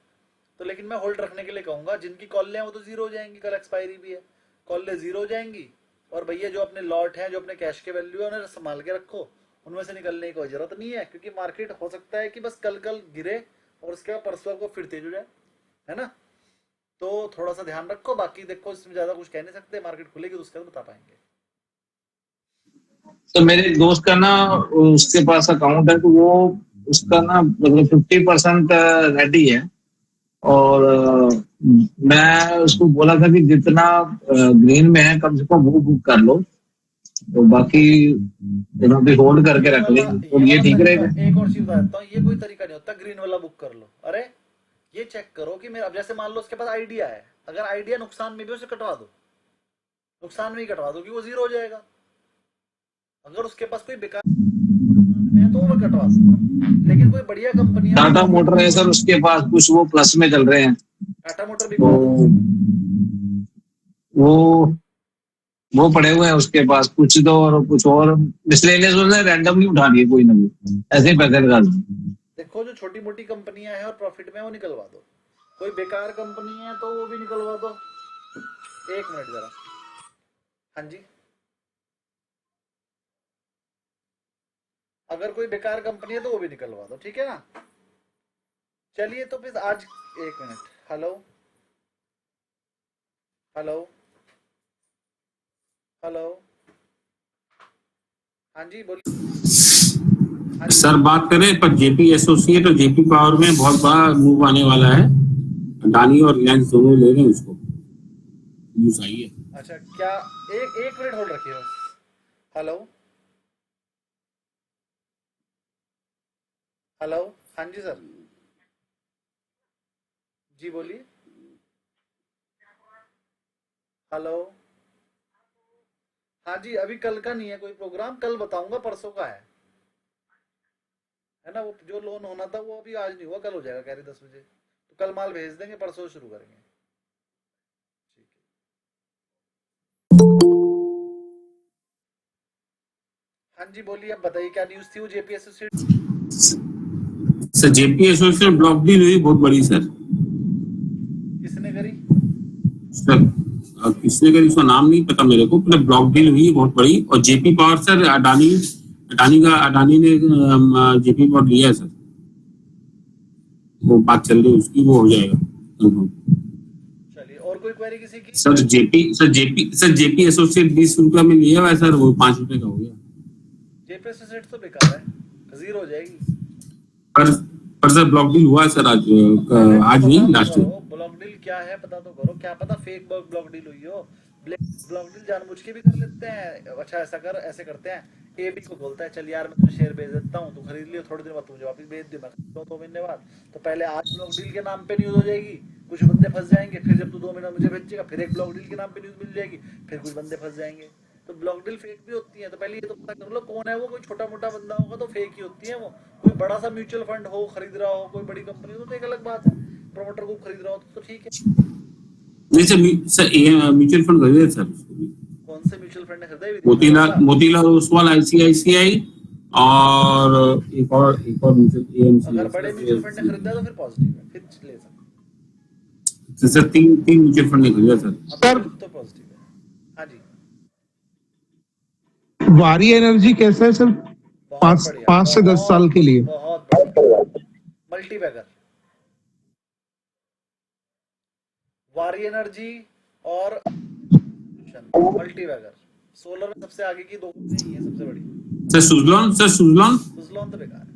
तो लेकिन मैं होल्ड रखने के लिए कहूंगा। जिनकी कॉलें हैं वो तो जीरो हो जाएंगी, कल एक्सपायरी भी है, कॉलें जीरो हो जाएंगी। और भैया जो अपने लॉट हैं, जो अपने कैश के वैल्यू है, उन्हें संभाल के रखो। उनमें से निकलने की कोई जरूरत नहीं है, क्योंकि मार्केट हो सकता है कि बस कल कल गिरे और उसके बाद परसों को फिर तेज हो जाए, है ना। तो थोड़ा सा ध्यान रखो। बाकी देखो इसमें ज्यादा कुछ कह नहीं सकते, मार्केट खुलेगी तो उसके बाद बता पाएंगे। तो मेरे दोस्त का ना, उसके पास अकाउंट है, तो वो उसका ना मतलब 50% रेडी है। और मैं उसको बोला था कि जितना ग्रीन में है कम से कम वो बुक कर लो, तो बाकी भी होल्ड करके रख लेंगे, तो ये ठीक रहेगा। एक और चीज बता देता हूँ, ये कोई तरीका नहीं होता ग्रीन वाला बुक कर लो। अरे ये चेक करो कि मेरा, अब जैसे मान लो उसके पास आइडिया है, अगर आइडिया नुकसान में भी उसे कटवा दो, नुकसान में ही कटवा दो, कि वो जीरो हो जाएगा। अगर उसके पास कोई बेकार है तो वो कटवा दो। लेकिन कोई बढ़िया कंपनी है, टाटा मोटर है सर उसके पास, कुछ वो प्लस में चल रहे हैं, टाटा मोटर भी तो वो पड़े हुए हैं उसके पास कुछ, तो और कुछ और मिसलेनियस उसने रैंडमली उठा लिए कोई ना कोई, ऐसे ही पैसे निकाल। देखो जो छोटी मोटी कंपनियां हैं और प्रॉफिट में, वो निकलवा दो। कोई बेकार कंपनी है तो वो भी निकलवा दो। एक मिनट जरा। हाँ जी, अगर कोई बेकार कंपनी है तो वो भी निकलवा दो, ठीक है ना। चलिए तो फिर आज, एक मिनट। हेलो हेलो हेलो, हाँ जी बोलिए। सर बात करें पर जेपी एसोसिएट और जेपी पावर में बहुत बड़ा मूव आने वाला है। अडानी और रिलायंस दोनों ले रहे हैं उसको, न्यूज आई है। अच्छा, क्या एक एक मिनट होल्ड रखिए बस। हेलो हेलो, हाँ जी सर, जी बोलिए। हेलो, हाँ जी, अभी कल का नहीं है कोई प्रोग्राम, कल बताऊंगा, परसों का है है ना। वो जो लोन होना था वो अभी आज नहीं हुआ, कल हो जाएगा कैरी 10 बजे, तो कल माल भेज देंगे, परसों शुरू करेंगे। ठीक है, हाँ जी बोलिए, अब बताइए क्या न्यूज थी वो JP associate sir JP associate block deal हुई बहुत बड़ी सर। किसने करी? सर किसने करी उसका नाम नहीं पता मेरे को, पर ब्लॉक डील हुई बहुत बड़ी। और जेपी पावर सर अडानी ने जेपी पावर लिया है सर, वो बात चल रही है उसकी, वो हो जाएगा। चलिए, और कोई क्वेरी किसी की? सर जेपी एसोसिएट 20 रुपया में लिया हुआ है सर, वो 5 रुपए का हो गया। जेपी एसोसिएट तो बेकार है, जीरो हो जाएगी। पर सर ब्लॉक डील हुआ है सर आज नहीं लास्ट में। ब्लॉक डील क्या है पता तो करो, क्या पता फेक ब्लॉक डील हुई हो। ब्लॉक डील जानबूझ के भी कर लेते हैं। अच्छा ऐसा कर, ऐसे करते हैं, ए बी को बोलता है चल यार मैं तुझे शेयर भेज देता हूँ, तू खरीद लियो, थोड़ी देर बाद मुझे वापस भेज दे, मैं 2 महीने बाद। तो पहले आज ब्लॉक डील के नाम पे न्यूज हो जाएगी, कुछ बंदे फंस जाएंगे, फिर जब तू 2 महीना मुझे भेजेगा फिर एक ब्लॉक डील के नाम पे न्यूज मिल जाएगी, फिर कुछ बंदे फंस जाएंगे। तो ब्लॉक डील फेक भी होती है, तो पहले ये तो पता कर लो कौन है वो। कोई छोटा मोटा बंदा होगा तो फेक ही होती है वो, कोई बड़ा सा म्यूचुअल फंड हो खरीद रहा हो, कोई बड़ी कंपनी हो तो एक अलग बात है, प्रमोटर ग्रुप खरीद रहा हो तो ठीक है। नहीं सर म्यूचुअल फंड खरीदे सर। कौन से म्यूचुअल फंड ने खरीदा? मोतीलाल ओसवाल आईसीआईसीआई और एक और म्यूचुअल एएमसी। अगर बड़े म्यूचुअल फंड ने खरीदा तो फिर पॉजिटिव है, फिर ले सकते। सर तीन म्यूचुअल फंड ने खरीदा सर। सर तो पॉजिटिव है। हाँ जी, वारी एनर्जी कैसा है सर? बहुत बढ़िया, 5 से 10 साल के लिए बहुत बढ़िया। मल्टी बैगर, वारी एनर्जी और मल्टी बैगर, सोलर में सबसे आगे की 2 कंपनी है, सबसे बड़ी। सर सुजलॉन सुजलॉन तो बेकार है।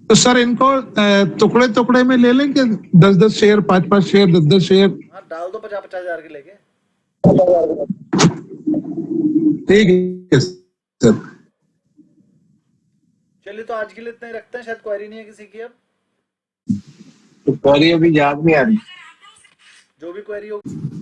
तो सर इनको टुकड़े टुकड़े में ले लें कि 10-10 शेयर, 5-5 शेयर, 10-10 शेयर? हाँ डाल दो 50-50 हजार के लेके। ठीक है सर। चलिए तो आज के लिए इतना ही रखते हैं, शायद क्वेरी नहीं है किसी की अब। तो क्वेरी अभी याद नहीं आ रही। जो भी क्वेरी होगी